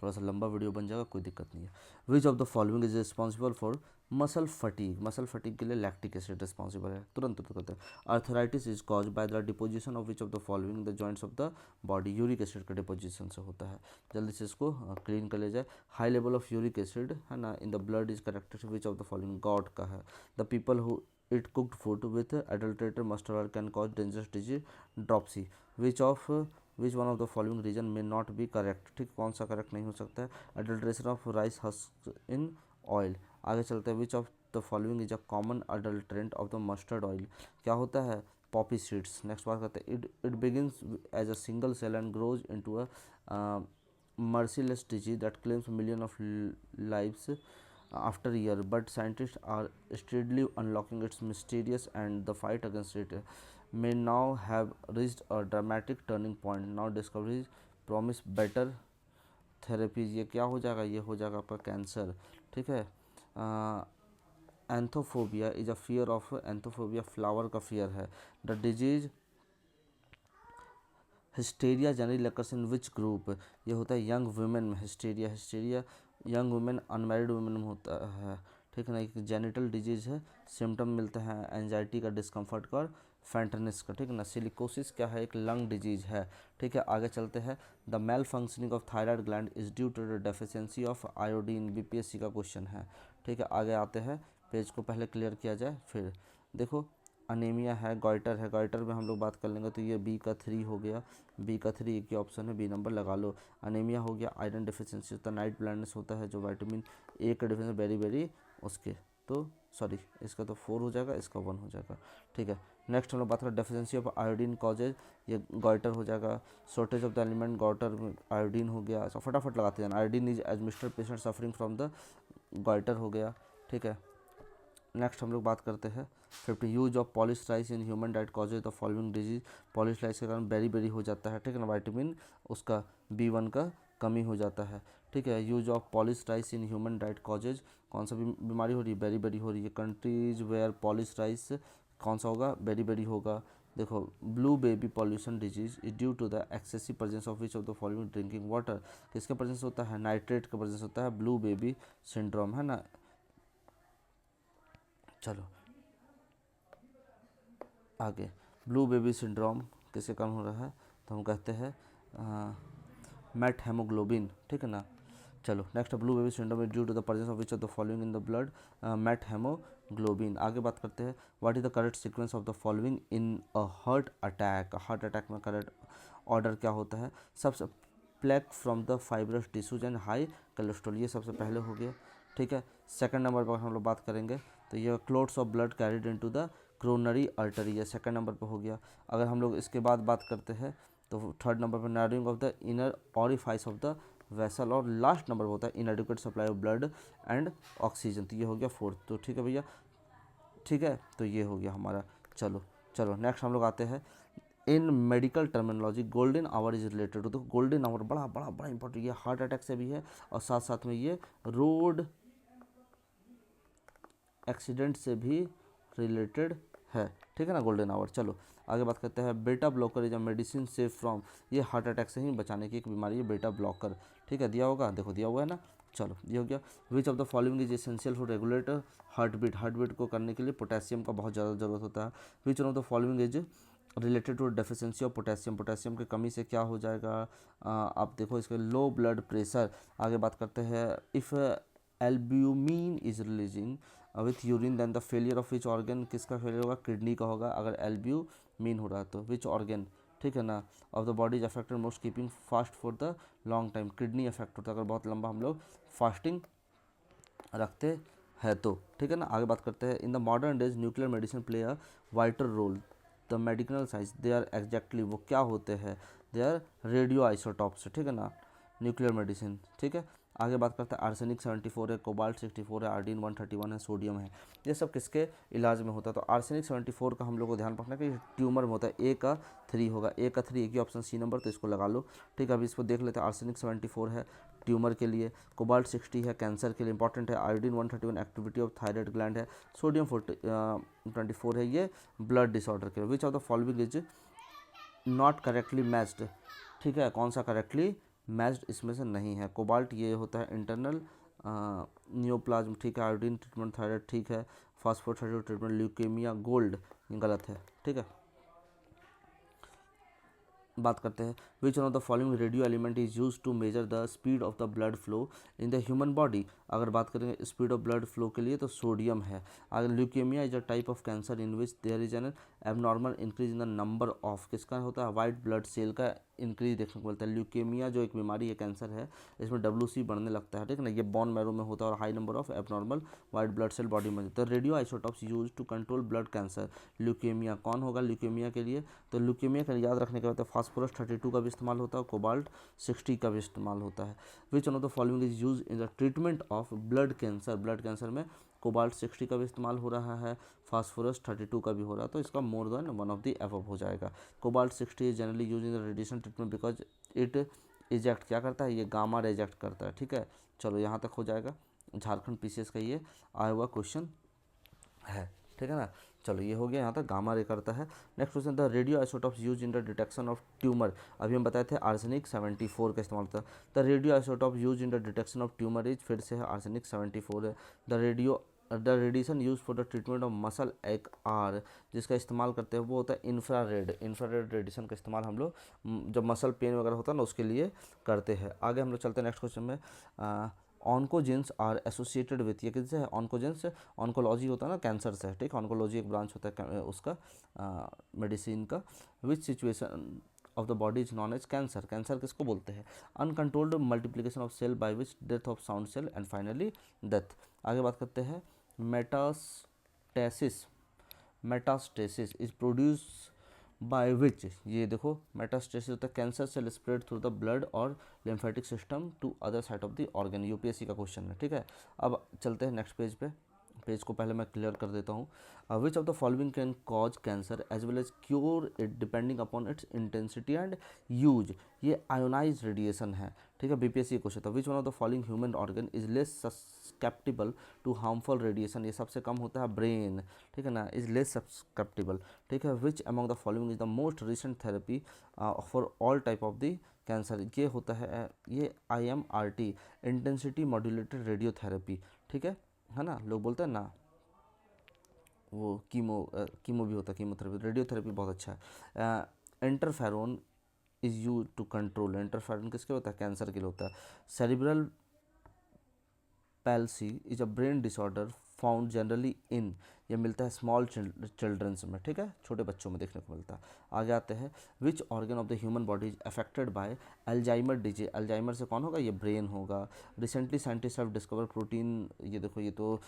थोड़ा सा लंबा वीडियो बन जाएगा, कोई दिक्कत नहीं है। Which of the following is responsible for muscle fatigue. Muscle fatigue के लिए लैक्टिक एसिड रिस्पॉन्सिबल है। तुरंत करते हैं। Arthritis is cause by the deposition of which of the following the joints of the body. Uric acid का deposition से होता है। जल्दी से इसको क्लीन कर ले जाए। High level of uric acid है ना इन the blood is corrected which of the following? God का है। The people who eat cooked food with adulterated mustard oil can cause dangerous disease, dropsy. Which one of the following reason may not be correct? ठीक, कौन सा correct नहीं हो सकता है? adulteration of rice husk in oil। आगे चलते हैं। which of the following is a common adulterant of the mustard oil? क्या होता है? poppy seeds। नेक्स्ट बात करते हैं। it begins as a single cell and grows into a merciless disease that claims millions of lives after a year, but scientists are steadily unlocking its mysterious and the fight against it may now have reached a dramatic turning point. Now discoveries promise better therapies। ये क्या हो जाएगा? ये हो जाएगा आपका cancer, ठीक है। Anthophobia is a fear of, anthophobia flower का फियर है। The disease hysteria generally occurs in which group, ये होता है यंग वुमेन में। Hysteria young women, unmarried women में होता है, ठीक है ना। एक जेनिटल डिजीज है। सिम्टम मिलते हैं एंजाइटी का, डिस्कम्फर्ट का और फेंटनिस का, ठीक है ना। सिलिकोसिस क्या है, एक लंग डिजीज है, ठीक है। आगे चलते हैं, the malfunctioning of thyroid gland is due to the deficiency of iodine, BPSC का क्वेश्चन है, ठीक है। आगे आते हैं, पेज को पहले क्लियर किया जाए, फिर देखो अनीमिया है, गॉइटर है, गॉइटर में हम लोग बात कर लेंगे तो ये बी का 3 हो गया, बी का 3 एक ही ऑप्शन है, बी नंबर लगा लो। अनीमिया हो गया, आयरन डिफिशिएंसी होता है, नाइट ब्लाइंडनेस होता है जो विटामिन ए का डिफिशिएंसी वेरी वेरी उसके, तो सॉरी इसका तो 4 हो जाएगा, इसका 1 हो जाएगा, ठीक है। नेक्स्ट हम लोग बात करें डेफिशिएंसी ऑफ आयोडीन कॉजेज, ये गॉइटर हो जाएगा। Shortage of the element goitre में आयोडीन हो गया, तो फटाफट लगाते जाना। Iodine is administered patient suffering from the goitre हो गया, ठीक है। नेक्स्ट हम लोग बात करते हैं 50 use of polish rice in human diet causes the following disease, polish rice के कारण बेरी बेरी हो जाता है, ठीक है ना। विटामिन उसका B1 का कमी हो जाता है, ठीक है। Use of polish rice in human diet causes, कौन सा बीमारी हो रही है, बेरी बेरी हो रही है। कंट्रीज वेयर पॉलिश राइस कौन सा होगा, बेरी बेरी होगा। देखो blue baby pollution disease is due to the excessive presence of which of the following drinking water, किसका प्रेजेंस होता है, नाइट्रेट का प्रेजेंस होता है, ब्लू बेबी सिंड्रोम है ना। चलो आगे, ब्लू बेबी सिंड्रोम किसके कारण हो रहा है, तो हम कहते हैं मेट हेमोग्लोबिन, ठीक है ना। चलो next, blue baby syndrome is due to the presence of which of the following in the blood, methaemoglobin. आगे बात करते हैं, what is the correct sequence of the following in a heart attack, heart attack में correct order क्या होता है, सबसे plaque from the fibrous tissues and high cholesterol, ये सबसे पहले हो गया, ठीक है। सेकंड नंबर पर हम लोग बात करेंगे तो ये clots of blood carried into the coronary artery, ये सेकंड नंबर पर हो गया। अगर हम लोग इसके बाद बात करते हैं तो थर्ड नंबर पर narrowing of the inner orifice of the vessel, और लास्ट नंबर होता है इनएडिक्वेट supply of blood and oxygen, तो ये हो गया फोर्थ, तो ठीक है भैया, ठीक है। तो ये हो गया हमारा। चलो चलो नेक्स्ट हम लोग आते हैं, in medical terminology golden hour is related to, तो गोल्डन आवर बड़ा बड़ा बड़ा इंपॉर्टेंट, ये हार्ट अटैक से भी है और साथ साथ में ये रोड एक्सीडेंट से भी रिलेटेड है, ठीक है ना, गोल्डन आवर। चलो आगे बात करते हैं, बेटा blocker is a medicine safe from, ये हार्ट अटैक से ही बचाने की एक बीमारी है बेटा ब्लॉकर, ठीक है, दिया होगा, देखो दिया हुआ है ना। चलो ये हो गया, which of the following is essential for regulate heartbeat, heartbeat को करने के लिए पोटेशियम का बहुत ज़्यादा ज़रूरत होता है। Which of the following is related to deficiency of potassium, potassium की कमी से क्या हो जाएगा, आप देखो इसके लो ब्लड प्रेशर। आगे बात करते हैं, if albumin is releasing with urine then the failure of which organ, किसका फेलियर होगा, किडनी का होगा अगर एल्ब्यूमिन हो रहा है तो। विच ऑर्गन, ठीक है ना, of the body is affected most keeping fast for the long time, kidney affect होता है अगर बहुत लंबा हम लोग फास्टिंग रखते हैं तो, ठीक है ना। आगे बात करते हैं, in the modern days nuclear medicine play a vital role, the medical science they are exactly, वो क्या होते हैं, दे आर रेडियो आइसोटॉप्स, ठीक है ना, न्यूक्लियर मेडिसिन, ठीक है। आगे बात करते हैं, आर्सेनिक 74 है, कोबाल्ट 64 है, आर्डिन 131 है, सोडियम है, ये सब किसके इलाज में होता है, तो आर्सेनिक 74 का हम लोग को ध्यान रखना कि ट्यूमर में होता है, ए का 3 होगा, ए का 3 एक ही ऑप्शन सी नंबर, तो इसको लगा लो, ठीक है। अभी इसको देख लेते हैं, आर्सेनिक 74 है ट्यूमर के लिए, कोबाल्ट 60 है कैंसर के लिए इंपॉर्टेंट है, iodine 131 activity of thyroid gland है, सोडियम 24 है ये ब्लड डिसऑर्डर के लिए। विच of the following is not correctly matched, ठीक है, कौन सा करेक्टली मैच्ड इसमें से नहीं है, कोबाल्ट ये होता है इंटरनल नियोप्लाज्म, ठीक है, आयोडीन ट्रीटमेंट थायराइड ठीक है, फास्फोथायराइड ट्रीटमेंट ल्यूकेमिया गोल्ड गलत है, ठीक है। बात करते हैं, which one of the following radio element is use to measure the speed of the blood flow in the human body, अगर बात करेंगे स्पीड ऑफ ब्लड फ्लो के लिए तो सोडियम है। अगर leukaemia is a type of cancer in which there is an abnormal increase in the number of, किसका होता है, वाइट ब्लड सेल का इंक्रीज देखने को मिलता है। ल्यूकेमिया जो एक बीमारी है, कैंसर है, इसमें WC बढ़ने लगता है, ठीक है ना, ये बोन मैरो में होता है और high number of abnormal white blood cell body में। तो radio isotopes use to control blood cancer, leukaemia कौन होगा ल्यूकेमिया के लिए, तो ल्यूकेमिया के लिए याद रखने के बाद फास्फोरस 32 का भी इस्तेमाल होता है, कोबाल्ट 60 का भी इस्तेमाल होता है। Which one of the following is use in the treatment of blood cancer, blood cancer में कोबाल्ट 60 का भी इस्तेमाल हो रहा है, फास्फोरस 32 का भी हो रहा है, तो इसका more than one of the above हो जाएगा। Cobalt 60 is generally use in the radiation treatment because it eject क्या करता है, ये गामा रिजेक्ट करता है, ठीक है। चलो यहाँ तक हो जाएगा, झारखंड PCS का ये आया हुआ क्वेश्चन है, ठीक है ना। चलो ये हो गया, यहाँ तक गामा रे करता है। Next question, the radio isotopes use in the detection of tumour, अभी हम बताए थे आर्सेनिक 74 का इस्तेमाल होता है। The radio isotope use in the detection of tumour is, फिर से है आर्सेनिक 74 है। The radio the radiation use for the treatment of muscle एक आर, जिसका इस्तेमाल करते हैं वो होता है इंफ्रारेड। इंफ्रारेड रेडिएशन का इस्तेमाल हम लोग जब मसल पेन वगैरह होता है ना उसके लिए करते हैं। आगे हम लोग चलते हैं नेक्स्ट क्वेश्चन में। ऑन्कोजेंस आर एसोसिएटेड विथ, ये किससे है? ऑन्कोजेंस ऑन्कोलॉजी होता है ना, कैंसर से, ठीक। ऑन्कोलॉजी एक ब्रांच होता है उसका मेडिसिन का। Which situation of the body is known as cancer, cancer किसको बोलते हैं? Uncontrolled multiplication of cell by which death of sound cell and finally death. आगे बात करते हैं metastasis. Metastasis is produce by which, ये देखो मेटास्टेसिस होता है cancer cell spread through the blood और lymphatic system to other side of the organ. UPSC का क्वेश्चन है, ठीक है। अब चलते हैं नेक्स्ट पेज पे। पेज को पहले मैं क्लियर कर देता हूँ। Which of the following can cause cancer as well as cure it depending upon its intensity and use, ये आयोनाइज रेडिएशन है, ठीक है। बीपीएससी क्वेश्चन था। Which one of the following human organ is less susceptible to harmful radiation, ये सबसे कम होता है brain, ठीक है ना, इज लेस सस्केप्टिबल, ठीक है। विच among the following is the most recent therapy for all type of the cancer, ये होता है ये IMRT, इंटेंसिटी मॉड्यूलेटेड रेडियोथेरेपी, ठीक है ना। लोग बोलते हैं ना वो कीमो भी होता है, कीमोथेरेपी। रेडियोथेरेपी बहुत अच्छा है। Interferon is use to control, interferon किसके होता है? कैंसर के लिए होता है। Cerebral palsy is a brain disorder found generally in, ये मिलता है स्मॉल चिल्ड्रंस में, ठीक है, छोटे बच्चों में देखने को मिलता है। आगे आते हैं which organ of the human body is affected by Alzheimer disease, Alzheimer से कौन होगा? ये ब्रेन होगा। Recently scientist have discover protein, ये देखो ये तो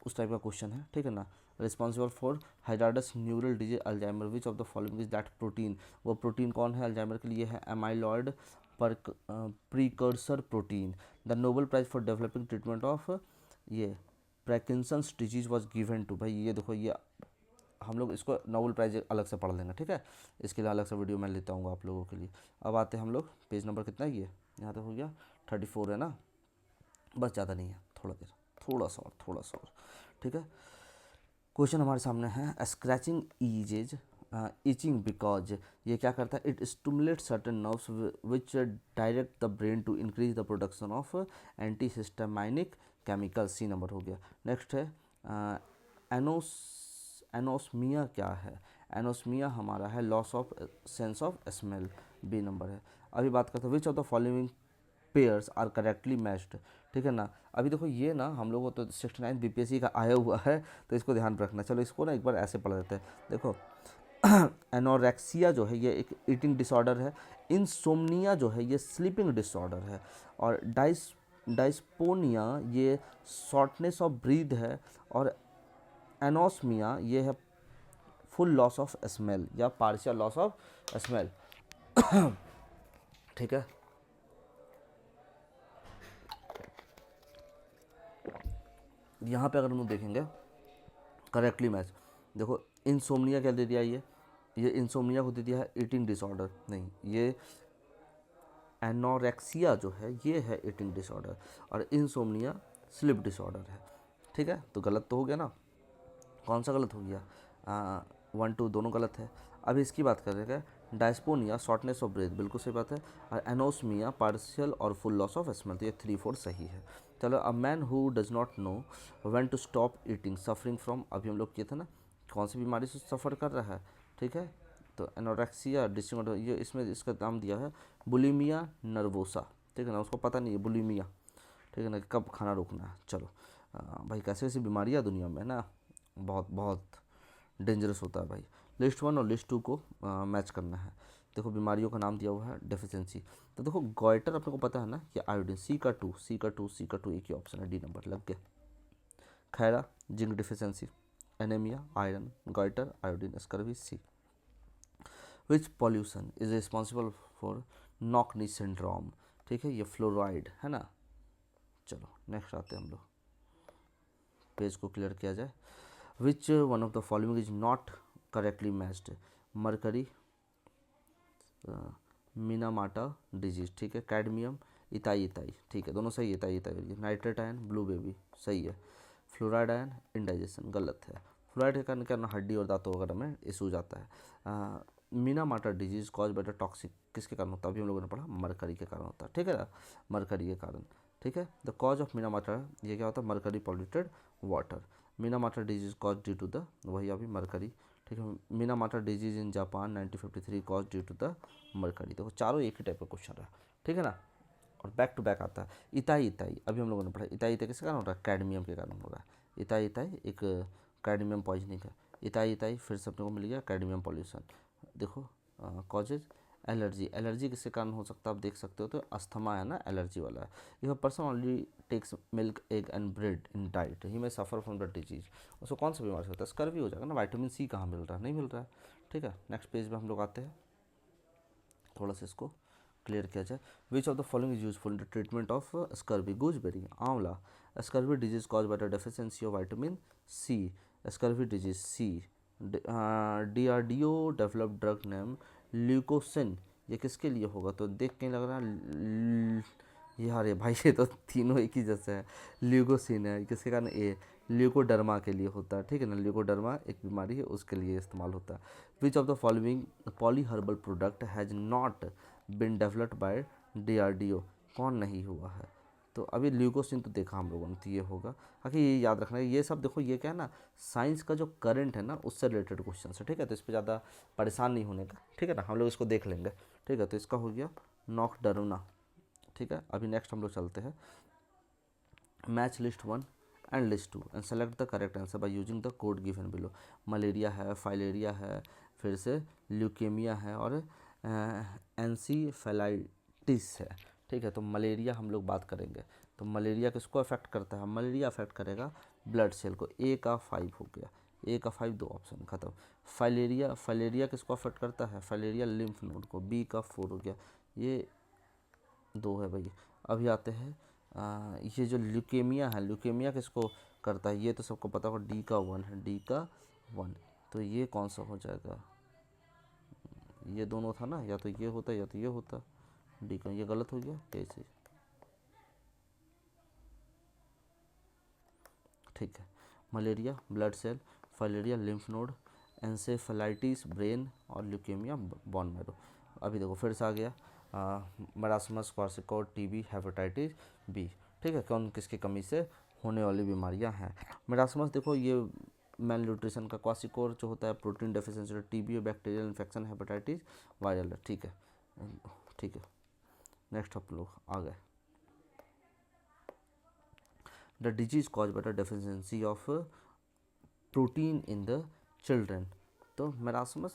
उस टाइप का क्वेश्चन है, ठीक है ना। Responsible for hazardous neural disease Alzheimer, which of the following is that protein, वो प्रोटीन कौन है अल्जाइमर के लिए? है amyloid precursor protein. The Nobel prize for developing treatment of ये Parkinson's disease was given to, भाई ये देखो ये हम लोग इसको नोबेल प्राइज अलग से पढ़ लेंगे, ठीक है। इसके लिए अलग से वीडियो मैं लेता हूँ आप लोगों के लिए। अब आते हैं हम लोग पेज नंबर कितना है ये, यहाँ तक हो गया 34 है ना, बस ज़्यादा नहीं है, थोड़ा सा और, ठीक है। क्वेश्चन हमारे सामने है स्क्रैचिंग ईजेज इचिंग बिकॉज, ये क्या करता है? It stimulate certain nerves which direct the brain to increase the production of antihistaminic chemical. C number हो गया। नेक्स्ट है एनोस्मिया, क्या है? एनोस्मिया हमारा है loss of sense of smell, B number है। अभी बात करते हैं which of the following pairs are correctly matched, ठीक है ना। अभी देखो ये ना हम लोगों को तो 69 बीपीएससी का आया हुआ है, तो इसको ध्यान रखना। चलो इसको ना एक बार ऐसे पढ़ देते हैं। देखो एनोरेक्सिया जो है ये एक ईटिंग डिसऑर्डर है। इंसोम्निया जो है ये स्लीपिंग डिसऑर्डर है। और डाइस्पोनिया ये शॉर्टनेस ऑफ ब्रीथ है। और एनोस्मिया ये है फुल लॉस ऑफ स्मेल या पार्शियल लॉस ऑफ स्मेल, ठीक है। यहाँ पे अगर हम लोग देखेंगे करेक्टली मैच, देखो इंसोम्निया क्या दे दिया, ये इंसोम्निया को दे दिया है ईटिंग डिसऑर्डर, नहीं, ये एनोरेक्सिया जो है ये है ईटिंग डिसऑर्डर और इंसोम्निया स्लीप डिसऑर्डर है, ठीक है। तो गलत तो हो गया ना, कौन सा गलत हो गया? 1 2 दोनों गलत है। अभी इसकी बात कर रहे हैं डायस्पोनिया शॉर्टनेस ऑफ ब्रेथ, बिल्कुल सही बात है। और एनोस्मिया पार्शियल और फुल लॉस ऑफ स्मेल, तो ये 3 4 सही है। चलो a man who does not know when to stop eating suffering from, अभी हम लोग किए थे ना, कौन सी बीमारी से सफ़र कर रहा है, ठीक है। तो एनोरेक्सिया डिस्टिंग, ये इसमें इसका नाम दिया है बुलिमिया नर्वोसा, ठीक है ना। उसको पता नहीं है बुलिमिया, ठीक है ना, कब खाना रोकना है। चलो भाई कैसे कैसी बीमारियाँ दुनिया में ना, बहुत बहुत डेंजरस होता है भाई। लिस्ट 1 और लिस्ट 2 को मैच करना है। देखो बीमारियों का नाम दिया हुआ है डेफिशिएंसी, तो देखो गॉइटर अपने को पता है ना कि आयोडीन, सी का 2 एक ही ऑप्शन है, डी नंबर लग गया। खैरा zinc deficiency, anaemia, iron, goitre, iodine, scurvy, C. Which pollution is responsible for knock knee syndrome, ठीक है, ये फ्लोराइड है ना। चलो नेक्स्ट आते हैं हम लोग, पेज को क्लियर किया जाए। Which one of the following is not correctly matched, mercury, Minamata disease, ठीक है। कैडमियम, इताई, ठीक है, दोनों सही है, इताई। नाइट्रेट आयन, ब्लू बेबी, सही है। फ्लोराइड आयन, इंडाइजेशन, गलत है। फ्लोराइड के कारण क्या ना हड्डी और दांतों वगैरह में इशूज आता है। Minamata disease cause by the toxic, किसके कारण होता है? अभी हम लोगों ने पढ़ा मरकरी के कारण होता है, ठीक है ना, मरकरी के कारण, ठीक है। द कॉज ऑफ मिनामाटा, ये क्या होता है? Mercury polluted water. Minamata disease cause due to the, वही अभी मरकरी, ठीक है। Minamata disease in Japan 1953 cause due to the mercury. देखो चारों एक ही टाइप का क्वेश्चन रहा, ठीक है ना। और बैक टू बैक आता है। इताई इताई अभी हम लोगों ने पढ़ा, इताई इताई किसके कारण हो रहा है, कैडमियम के कारण हो रहा है। इताई इताई एक कैडमियम पॉइजनिंग है। इताई इताई फिर से अपने को मिल गया कैडमियम पॉल्यूशन। देखो कॉजेज एलर्जी, एलर्जी किसके कारण हो सकता है, आप देख सकते हो तो अस्थमा है ना, एलर्जी वाला है। If a person only takes milk egg and bread in diet ही में सफ़र फ्रॉम द डिजीज, उसको कौन सा बीमारी होता है, स्कर्वी हो जाएगा ना। विटामिन सी कहाँ मिल रहा है, नहीं मिल रहा है, ठीक है। नेक्स्ट पेज में हम लोग आते हैं, थोड़ा सा इसको क्लियर किया जाए। Which of the following is useful in the treatment of scurvy, gooseberry, amla. Scurvy disease cause by the deficiency of vitamin C, scurvy disease C. DRDO develop drug name Lukoskin, ये किसके लिए होगा, तो देख के लग रहा है यार ये भाई, ये तो तीनों एक ही जैसे है। ल्यूकोसिन है, किसके कारण, ए ल्यूकोडर्मा के लिए होता है, ठीक है ना। ल्यूकोडर्मा एक बीमारी है, उसके लिए इस्तेमाल होता है। Which of the following poly herbal product has not been developed by DRDO, कौन नहीं हुआ है, तो अभी ल्यूकोसिन तो देखा हम लोगों ने, तो ये होगा। बाकी ये याद रखना है, ये सब देखो ये क्या है ना, साइंस का जो करंट है ना उससे रिलेटेड क्वेश्चन है, ठीक है। तो इस पर ज़्यादा परेशान नहीं होने का, ठीक है ना, हम लोग इसको देख लेंगे, ठीक है। तो इसका हो गया नॉकडर्ना, ठीक है। अभी नेक्स्ट हम लोग चलते हैं, match list 1 and list 2 and select the correct answer by using the code given below. Malaria है, फाइलेरिया है, फिर से ल्यूकेमिया है और एनसीफेलाइटिस है, ठीक है। तो मलेरिया हम लोग बात करेंगे, तो मलेरिया किसको अफेक्ट करता है, मलेरिया अफेक्ट करेगा ब्लड सेल को। ए का 5 हो गया, ए का 5, दो ऑप्शन खत्म। फाइलेरिया, फाइलेरिया किसको अफेक्ट करता है, फाइलेरिया लिम्फ नोड को, बी का 4 हो गया, ये 2 है भाई। अभी आते हैं ये जो ल्यूकेमिया है, ल्यूकेमिया किसको करता है, ये तो सबको पता होगा, डी का 1 है, डी का 1, तो ये कौन सा हो जाएगा, ये दोनों था ना, या तो ये होता या तो ये होता, डी का, ये गलत हो गया कैसे, ठीक है। Malaria blood cell, filaria lymph node, encephalitis brain और ल्यूकेमिया बोन मैरो। अभी देखो फिर से आ गया मरासमस, क्वार्सिकोड, टीबी, हेपेटाइटिस बी, ठीक है। कौन किसकी कमी से होने वाली बीमारियां हैं। मरासमस देखो ये मेल न्यूट्रिशन का, क्वासिकोर जो होता है protein deficiency, TB bacterial infection, hepatitis viral है, ठीक है, ठीक है। नेक्स्ट हम लोग आ गए, the disease cause by the deficiency of protein in the children, तो मेरासमस,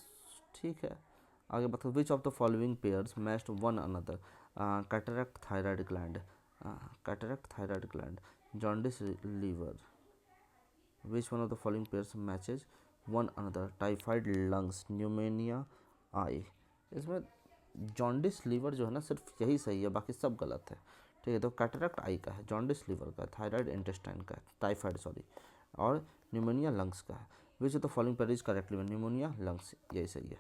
ठीक है। आगे बताओ, which of the following pairs matched one another, cataract thyroid gland, cataract thyroid gland, jaundice liver, which one of the following pairs matches one another, typhoid lungs, pneumonia eye. इसमें jaundice liver जो है ना सिर्फ यही सही है, बाकी सब गलत है, ठीक है। तो कैटरेक्ट आई का है, जॉन्डिस लीवर का है, थायराइड इंटेस्टाइन का है, टाइफाइड सॉरी, और न्यूमोनिया लंग्स का है। Which of the following pair is correctly, pneumonia lungs, यही सही है,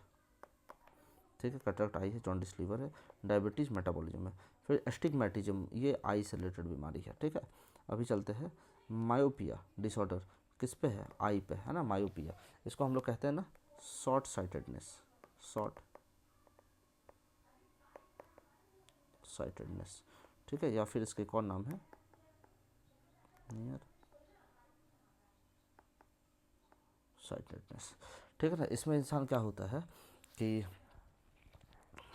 ठीक है। कैटरेक्ट आई है, जॉन्डिस लीवर है, डायबिटीज़ मेटाबॉलिज्म है, फिर एस्टिग्मेटिज्म, ये आई से रिलेटेड बीमारी है, ठीक है। अभी चलते हैं, मायोपिया डिसऑर्डर किस पे है, आई पे है ना, मायोपिया, इसको हम लोग कहते हैं ना शॉर्ट साइटेडनेस, शॉर्ट साइटेडनेस, ठीक है, या फिर इसके एक और नाम है नियर साइटेडनेस, ठीक है ना। इसमें इंसान क्या होता है कि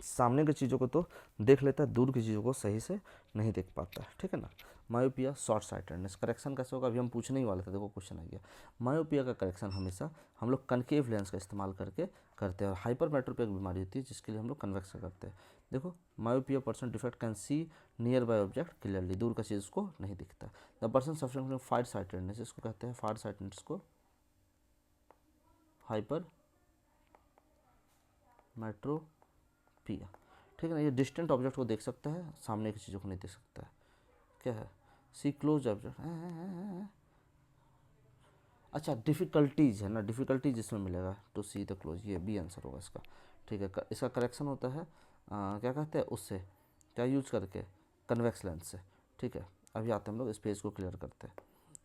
सामने की चीज़ों को तो देख लेता है, दूर की चीज़ों को सही से नहीं देख पाता है, ठीक है ना। मायोपिया शॉर्ट साइटेडनेस, करेक्शन कैसे होगा, अभी हम पूछने ही वाले थे, देखो क्वेश्चन आ गया। मायोपिया का करेक्शन हमेशा हम लोग कनकेव लेंस का इस्तेमाल करके करते हैं, और हाइपरमेट्रोपिया एक बीमारी होती है जिसके लिए हम लोग कन्वेक्स करते हैं। देखो myopia person defect can see near by object clearly, दूर का चीज़ को नहीं दिखता। The person suffering from far sightedness, इसको कहते हैं फार साइटेडनेस को हाइपर मेट्रोपिया, ठीक है ना। ये डिस्टेंट ऑब्जेक्ट को देख सकता है, सामने की चीज़ों को नहीं देख सकता है, क्या है, सी क्लोज ऑब्जेक्ट, अच्छा डिफ़िकल्टीज है ना, डिफ़िकल्टीज इसमें मिलेगा टू सी द क्लोज, ये बी आंसर होगा इसका, ठीक है। इसका करेक्शन होता है क्या कहते हैं उससे, क्या यूज करके, कन्वेक्स लेंस से, ठीक है। अभी आते हैं हम लोग इस पेज को क्लियर करते हैं।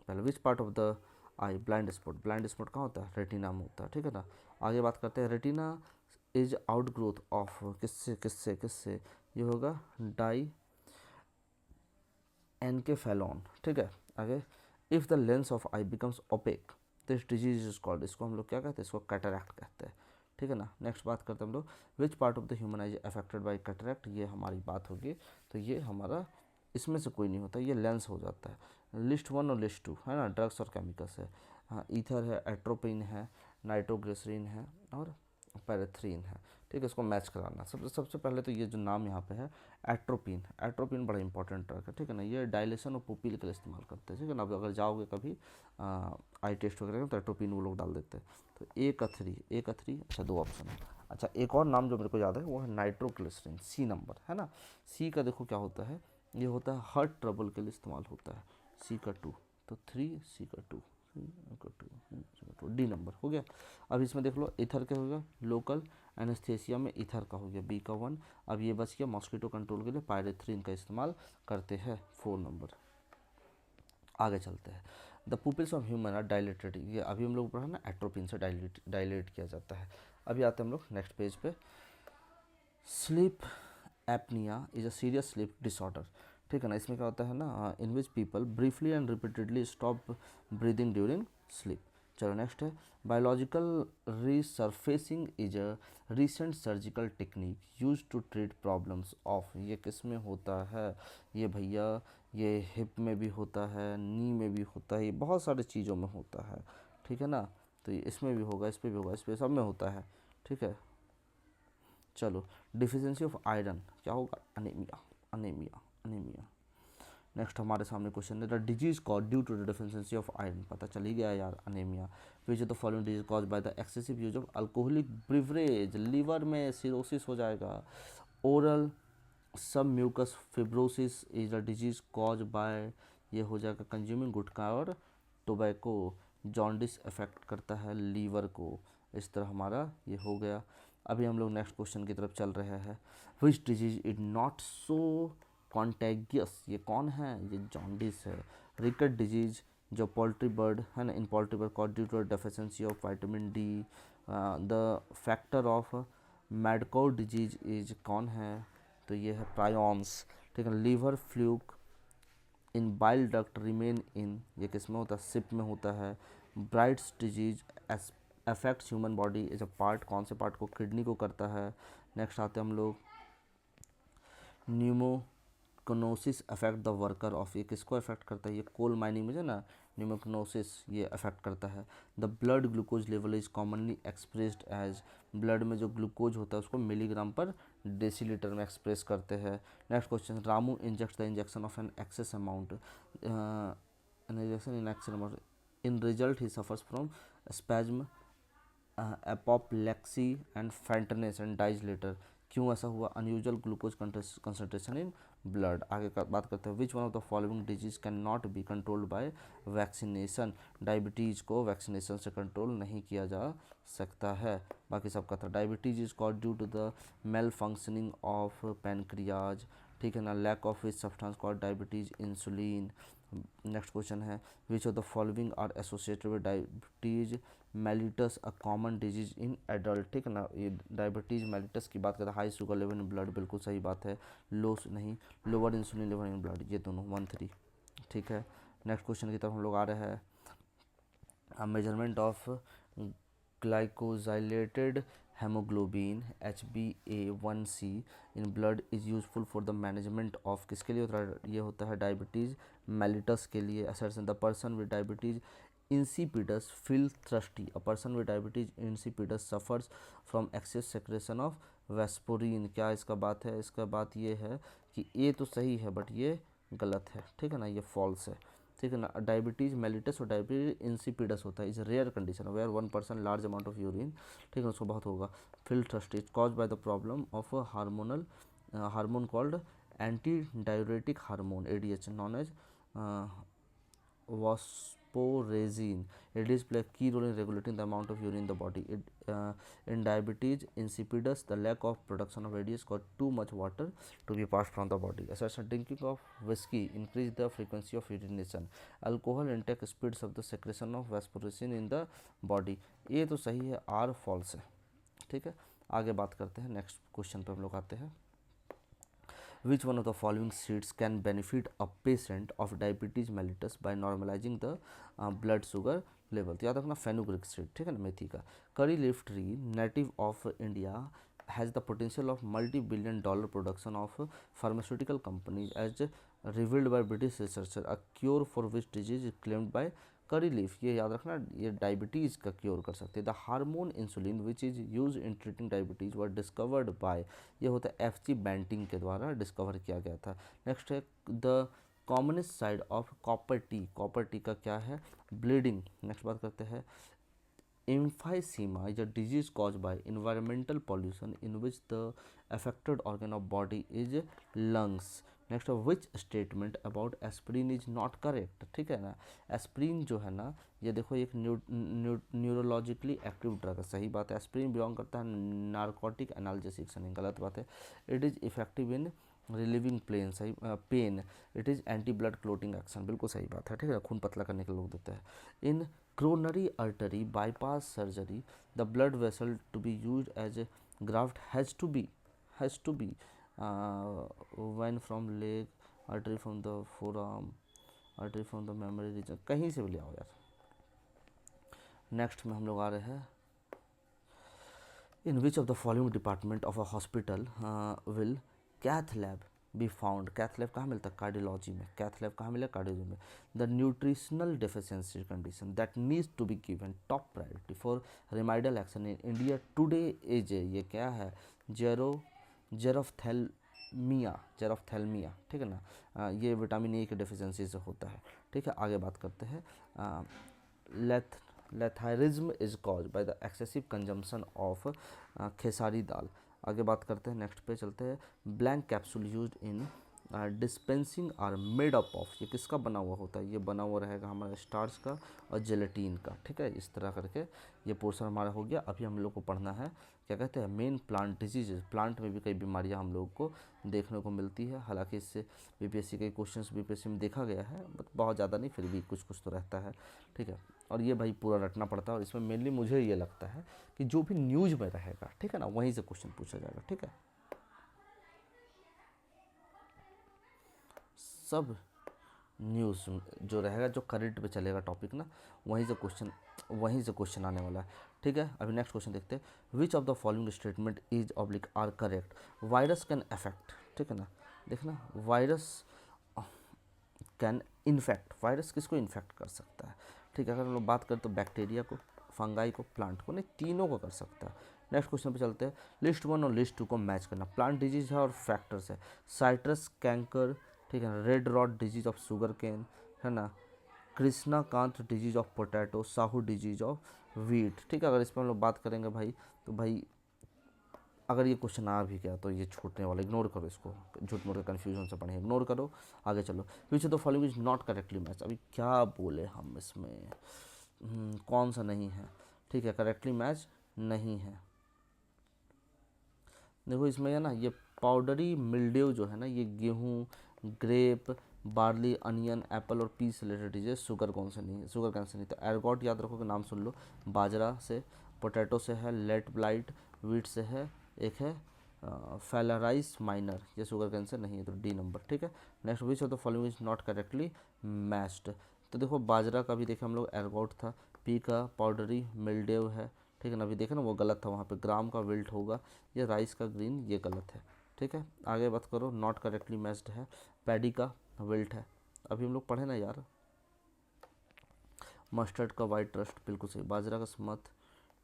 पहले विच part of the I, blind spot, blind spot कहाँ होता है, रेटिना में होता है, ठीक है ना। आगे बात करते हैं, retina is out growth of किससे किससे किससे, ये होगा डाई एनकेफेलॉन, ठीक है। आगे if the lens of eye becomes opaque, this disease is called, इसको हम लोग क्या कहते हैं, इसको कैटरैक्ट कहते हैं, ठीक है ना। नेक्स्ट बात करते हैं हम लोग, विच part of the human I affected by cataract, ये हमारी बात होगी। तो ये हमारा इसमें से कोई नहीं होता, ये लेंस हो जाता है। लिस्ट 1 और लिस्ट 2 है ना, ड्रग्स और केमिकल्स है। हाँ, ईथर है, एट्रोपिन है, नाइट्रोग्लिसरीन है और पैराथ्रीन है, ठीक है। इसको मैच कराना सबसे पहले तो ये जो नाम यहाँ पे है एट्रोपिन, एट्रोपिन बड़ा इंपॉर्टेंट ड्रग है, ठीक है ना। ये डायलेशन और पुपिल के लिए इस्तेमाल करते हैं, ठीक है ना। अब अगर जाओगे कभी आई टेस्ट वगैरह तो एट्रोपिन वो लोग डाल देते हैं। तो ए कथरी, अच्छा 2 ऑप्शन है। अच्छा, एक और नाम जो मेरे को याद है वो है नाइट्रोग्लिसरीन, सी नंबर है ना। सी का देखो क्या होता है, ये होता है हार्ट ट्रबल के लिए इस्तेमाल होता है, सी का 2, तो 3, सी का 2, डी नंबर हो गया। अब इसमें देख लो इथर क्या हो गया, लोकल एनेस्थेसिया में इथर का हो गया, बी का 1। अब ये बच गया मॉस्किटो कंट्रोल के लिए पायरेथ्रिन का इस्तेमाल करते हैं, 4 नंबर। आगे चलते हैं, the pupils of human are dilated, ये अभी हम लोग पढ़ा ना, एट्रोपिन से डायलेट किया जाता है। अभी आते हैं हम लोग नेक्स्ट पेज पे, sleep apnea is a serious sleep disorder, ठीक है ना। इसमें क्या होता है ना, in which people briefly and repeatedly stop breathing during sleep. चलो नेक्स्ट है, biological resurfacing is a recent surgical technique use to treat problems of, ये किस में होता है, ये भैया ये हिप में भी होता है, नी में भी होता है, ये बहुत सारी चीज़ों में होता है, ठीक है ना। तो ये इसमें भी होगा, इस पर भी होगा, इस पर सब में होता है, ठीक है। चलो, डिफिशियंसी ऑफ आयरन क्या होगा, अनीमिया, अनीमिया, अनीमिया। नेक्स्ट हमारे सामने क्वेश्चन है, the disease cause due to the deficiency of iron, पता चल ही गया यार, anaemia. Which of the following disease cause by the excessive use of alcoholic beverage, liver में सिरोसिस हो जाएगा। Oral sub mucous fibrosis is a disease cause by, ये हो जाएगा कंज्यूमिंग गुटखा और टोबैको। जॉन्डिस अफेक्ट करता है लीवर को, इस तरह हमारा ये हो गया। अभी हम लोग नेक्स्ट क्वेश्चन की तरफ चल रहे हैं, which disease is not so contagious, ये कौन है, ये जॉन्डिस है। रिकेट डिजीज जो पोल्ट्री बर्ड है ना, in poultry bird cause due to deficiency of vitamin D. The factor of mad cow disease is कौन है, तो ये है प्रायोन्स, ठीक है। Liver fluke in bile duct remain in, ये किस में होता है, सिप में होता है। Bright's disease affects human body is a part, कौन से पार्ट को, किडनी को करता है। नेक्स्ट आते हैं हम लोग, न्यूमोकोनोसिस अफेक्ट द वर्कर ऑफ, ये किसको अफेक्ट करता है, ये कोल माइनिंग में जो ना न्यूमोकोनोसिस ये अफेक्ट करता है। The blood glucose level is commonly expressed as, blood में जो ग्लूकोज होता है उसको मिलीग्राम पर डेसीलीटर में एक्सप्रेस करते हैं। Next question, Ramu inject the injection of an excess amount, an injection in excess amount, in result he suffers from spasm, apoplexy and faintness and dies later, क्यों ऐसा हुआ, unusual glucose concentration in blood. आगे का बात करते हैं, which one of the following disease can not be controlled by vaccination, diabetes को vaccination से कंट्रोल नहीं किया जा सकता है, बाकी सबका था। Diabetes is called due to the malfunctioning of pancreas, ठीक है ना। Lack of which substance called diabetes, insulin. Next question है, which of the following are associated with diabetes mellitus a common disease in adult, ठीक है ना। ये diabetes mellitus की बात करते हैं, high sugar level in blood, बिल्कुल सही बात है। नहीं, lower insulin level in blood, ये दोनों 1, 3, ठीक है। नेक्स्ट क्वेश्चन की तरफ हम लोग आ रहे हैं, measurement of glycosylated haemoglobin HbA1c in blood is useful for the management of, किसके लिए होता है, ये होता है डायबिटीज़ मेलिटस के लिए। Assertion, the person with diabetes insipidus feel thirsty, a person with diabetes insipidus suffers from excess secretion of वेस्पोरिन, क्या इसका बात है, इसका बात ये है कि ये तो सही है बट ये गलत है, ठीक है ना, ये फॉल्स है, ठीक है ना। डायबिटीज़ मेलिटस और डायबिटीज इंसिपिडस होता है, is rare condition where 1% large amount of urine, ठीक है, उसको बहुत होगा। Feel thirsty is cause by the problem of hormonal hormone called anti diuretic hormone ADH known as vasopressin, it is play a key role in regulating the amount of urine in the body. In diabetes insipidus, the lack of production of ADH cause too much water to be passed from the body. As such, drinking of whiskey increase the frequency of urination. Alcohol intake speeds up the secretion of vasopressin in the body. ये तो सही है, R false है, ठीक है। आगे बात करते हैं, नेक्स्ट क्वेश्चन पे हम लोग आते हैं। Which one of the following seeds can benefit a patient of diabetes mellitus by normalizing the blood sugar level. तो याद रखना फेनुग्रीक सीड, ठीक है ना, मेथी का। करी leaf tree native of India has the potential of multi-billion dollar production of pharmaceutical companies as revealed by British researcher, a cure for which disease is claimed by करी leaf. ये याद रखना, ये डायबिटीज़ का क्योर कर सकते हैं। The hormone insulin which is use in treating diabetes were discovered by, ये होता है एफ जी बैंटिंग के द्वारा डिस्कवर किया गया था। नेक्स्ट है the commonest side of copper T, copper T का क्या है, ब्लीडिंग। नेक्स्ट बात करते हैं emphysema is a disease caused by environmental pollution in which the affected organ of body is lungs. Next which statement about aspirin is not correct, ठीक है ना। Aspirin जो है ना, ये देखो एक न्यूरोलॉजिकली एक्टिव ड्रग है, सही बात है। एस्प्रिन बिलोंग करता है नार्कोटिक एनाल्जेसिक से, नहीं, गलत बात है। It is effective in relieving plain, सही pain. It is anti blood clotting action, बिल्कुल सही बात है, ठीक है, खून पतला करने के लोग देते हैं। इन coronary artery bypass surgery, the blood vessel to be used as a graft has to be when from leg, artery from the forearm, artery from the memory region, कहीं से भी ले आओ यार। नेक्स्ट में हम लोग आ रहे हैं in which of the following department of a hospital will cath lab be found. Cath lab कहाँ मिलता है, कार्डियोलॉजी में। कैथ लैब कहाँ मिला, कार्डियोलॉजी में। The nutritional deficiency condition that needs to be given top priority for remedial action in India today is, ये क्या है, जेरोफ्थैल्मिया, ठीक है ना। ये विटामिन ए की डेफिशिएंसी से होता है, ठीक है। आगे बात करते हैं lathyrism is cause by the excessive consumption of khesari dal. आगे बात करते हैं, नेक्स्ट पे चलते हैं। Blank capsule used in dispensing are made up of, ये किसका बना हुआ होता है, ये बना हुआ रहेगा हमारा स्टार्च का और जेलेटिन का, ठीक है। इस तरह करके ये पोर्शन हमारा हो गया। अभी हम लोग को पढ़ना है क्या कहते हैं, मेन प्लांट डिजीजेज। प्लांट में भी कई बीमारियां हम लोग को देखने को मिलती है, हालांकि इससे बीपीएससी के क्वेश्चंस बीपीएससी में देखा गया है, बट बहुत ज़्यादा नहीं, फिर भी कुछ कुछ तो रहता है, ठीक है। और ये भाई पूरा रटना पड़ता है, और इसमें मेनली मुझे ये लगता है कि जो भी न्यूज़ में रहेगा, ठीक है ना, वहीं से क्वेश्चन पूछा जाएगा, ठीक है। सब न्यूज़ जो रहेगा, जो करंट पे चलेगा टॉपिक ना, वहीं से क्वेश्चन आने वाला है, ठीक है। अभी नेक्स्ट क्वेश्चन देखते हैं। Which of the following statement is oblique are correct. Virus can affect, ठीक है ना, देखना, वायरस कैन इन्फेक्ट, वायरस किसको इन्फेक्ट कर सकता है, ठीक है। अगर हम लोग बात करें तो बैक्टीरिया को, फंगाई को, प्लांट को, नहीं, तीनों को कर सकता है। नेक्स्ट क्वेश्चन पे चलते हैं। लिस्ट 1 और लिस्ट 2 को मैच करना। प्लांट डिजीज है और फैक्टर्स है, साइट्रस कैंकर, ठीक है ना, red rot disease of sugar cane, है ना, कृष्णाकांत डिजीज ऑफ पोटैटो, साहू डिजीज ऑफ वीट, ठीक है। अगर इस पर हम लोग बात करेंगे भाई, तो भाई अगर ये क्वेश्चन आ भी गया तो ये छूटने वाला, इग्नोर करो इसको, झूठ मूठ के कन्फ्यूजन से पढ़े, इग्नोर करो, आगे चलो। विच of the following is not correctly match. अभी क्या बोले हम इसमें, कौन सा नहीं है, ठीक है, करेक्टली मैच नहीं है। देखो इसमें है ना, ये पाउडरी मिल्ड्यू जो है ना, ये गेहूँ, ग्रेप, बार्ली, अनियन, एप्पल और पीस से रिलेटेड है। शुगर कौन से नहीं है, शुगर कैन से नहीं, तो एरगॉट याद रखो कि नाम सुन लो। बाजरा से, पोटैटो से है, लेट ब्लाइट, वीट से है, एक है फैलाराइस माइनर, ये शुगर कैन से नहीं है, तो डी नंबर, ठीक है। Next, which of the following is not correctly matched. तो देखो बाजरा का भी देखे हम लोग एरगॉट था, पी का पाउडरी मिल्ड्यू है, ठीक है ना। अभी देखे ना, वो गलत था, वहाँ पे ग्राम का विल्ट होगा। ये राइस का ग्रीन, ये गलत है, ठीक है। आगे बात करो, नॉट करेक्टली मैच्ड है, पैडी का विल्ट है। अभी हम लोग पढ़े ना यार, मस्टर्ड का वाइट ट्रस्ट, बिल्कुल सही। बाजरा का स्मथ,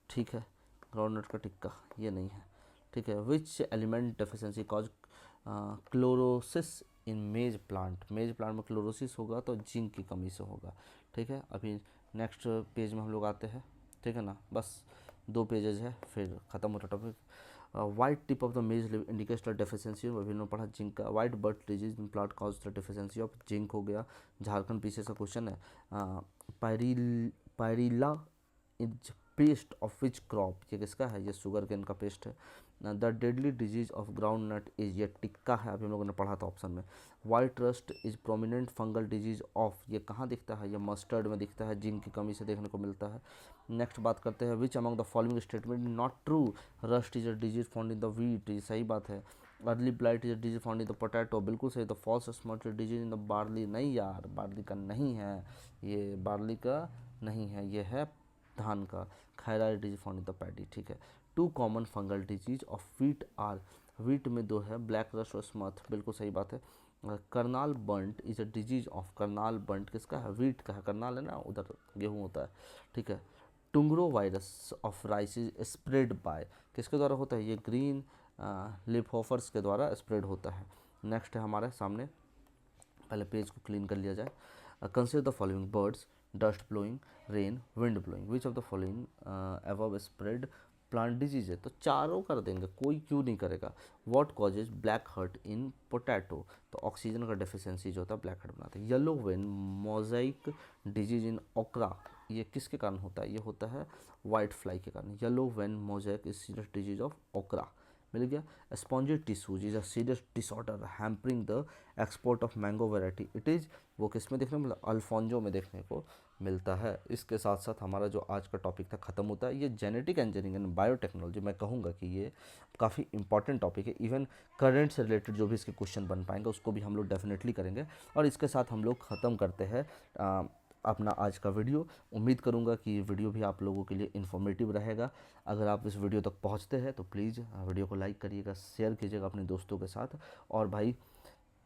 ठीक है। ग्राउंडनट का टिक्का, ये नहीं है, ठीक है। Which element deficiency cause chlorosis in maize plant. मेज प्लांट में क्लोरोसिस होगा तो जिंक की कमी से होगा, ठीक है। अभी नेक्स्ट पेज में हम लोग आते हैं, ठीक है ना, बस 2 पेजेज है, फिर ख़त्म होता topic. White tip of the maize leaf indicates the deficiency, अभी ने पढ़ा जिंक का। White birth disease in plant cause the deficiency of zinc हो गया। झारखंड पीछे का क्वेश्चन है। Pyrilla is pest of which crop, ये किसका है, ये शुगर केन का पेस्ट है। The deadly disease of groundnut is, ये टिक्का है, अभी हम लोगों ने पढ़ा था ऑप्शन में। White rust is prominent fungal disease of, ये कहाँ दिखता है, ये मस्टर्ड में दिखता है, जिंक की कमी से देखने को मिलता है। नेक्स्ट बात करते हैं, which among the following statement not true, rust is a disease found in the wheat, ये सही बात है। Early blight is disease found in the potato, बिल्कुल सही। तो false spot disease in the barley, नहीं यार बार्ली का नहीं है, ये बार्ली का नहीं है, ये है धान का। Khaira disease found in the paddy, ठीक है। Two common fungal disease of wheat are, wheat में दो है, ब्लैक रस्ट और स्मथ, बिल्कुल सही बात है। Karnal bunt is a disease of, Karnal bunt किसका है, वीट का है, करनाल है ना उधर गेहूँ होता है, ठीक है। Tungro virus of rice is spread by, किसके द्वारा होता है, ये ग्रीन लिपहोफर्स के द्वारा स्प्रेड होता है। नेक्स्ट है हमारे सामने, पहले पेज को क्लीन कर लिया जाए। Consider the following birds, dust blowing, rain, wind blowing, which of the following above spread plant disease है, तो चारों कर देंगे, कोई क्यों नहीं करेगा। What causes black heart in potato, तो ऑक्सीजन का डेफिशिएंसी जो होता है ब्लैक हर्ट बनाता है। Yellow vein mosaic disease in okra, ये किसके कारण होता है, ये होता है वाइट फ्लाई के कारण। Yellow vein mosaic is serious disease of okra, मिल गया। Spongy tissues is a serious disorder hampering the export of mango variety, it is, वो किस में देखने को मिला, अल्फोंजो में देखने को मिलता है। इसके साथ साथ हमारा जो आज का टॉपिक था ख़त्म होता है। ये जेनेटिक इंजीनियरिंग एंड बायोटेक्नोलॉजी, मैं कहूँगा कि ये काफ़ी इंपॉर्टेंट टॉपिक है। इवन करंट से रिलेटेड जो भी इसके क्वेश्चन बन पाएंगे उसको भी हम लोग डेफिनेटली करेंगे। और इसके साथ हम लोग ख़त्म करते हैं अपना आज का वीडियो। उम्मीद करूंगा कि ये वीडियो भी आप लोगों के लिए इन्फॉर्मेटिव रहेगा। अगर आप इस वीडियो तक पहुंचते हैं तो प्लीज़ वीडियो को लाइक करिएगा, शेयर कीजिएगा अपने दोस्तों के साथ। और भाई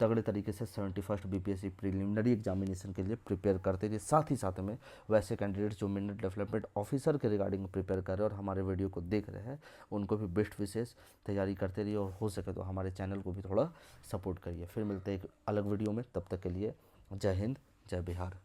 तगड़े तरीके से 71st बीपीएससी प्रीलिमिनरी एग्जामिनेशन के लिए प्रिपेयर करते थे। साथ ही साथ में वैसे कैंडिडेट्स जो मिनट डेवलपमेंट ऑफिसर के रिगार्डिंग प्रिपेयर कर रहे हैं और हमारे वीडियो को देख रहे हैं, उनको भी बेस्ट विशेष तैयारी करते रहिए, और हो सके तो हमारे चैनल को भी थोड़ा सपोर्ट करिए। फिर मिलते हैं एक अलग वीडियो में, तब तक के लिए जय हिंद, जय बिहार।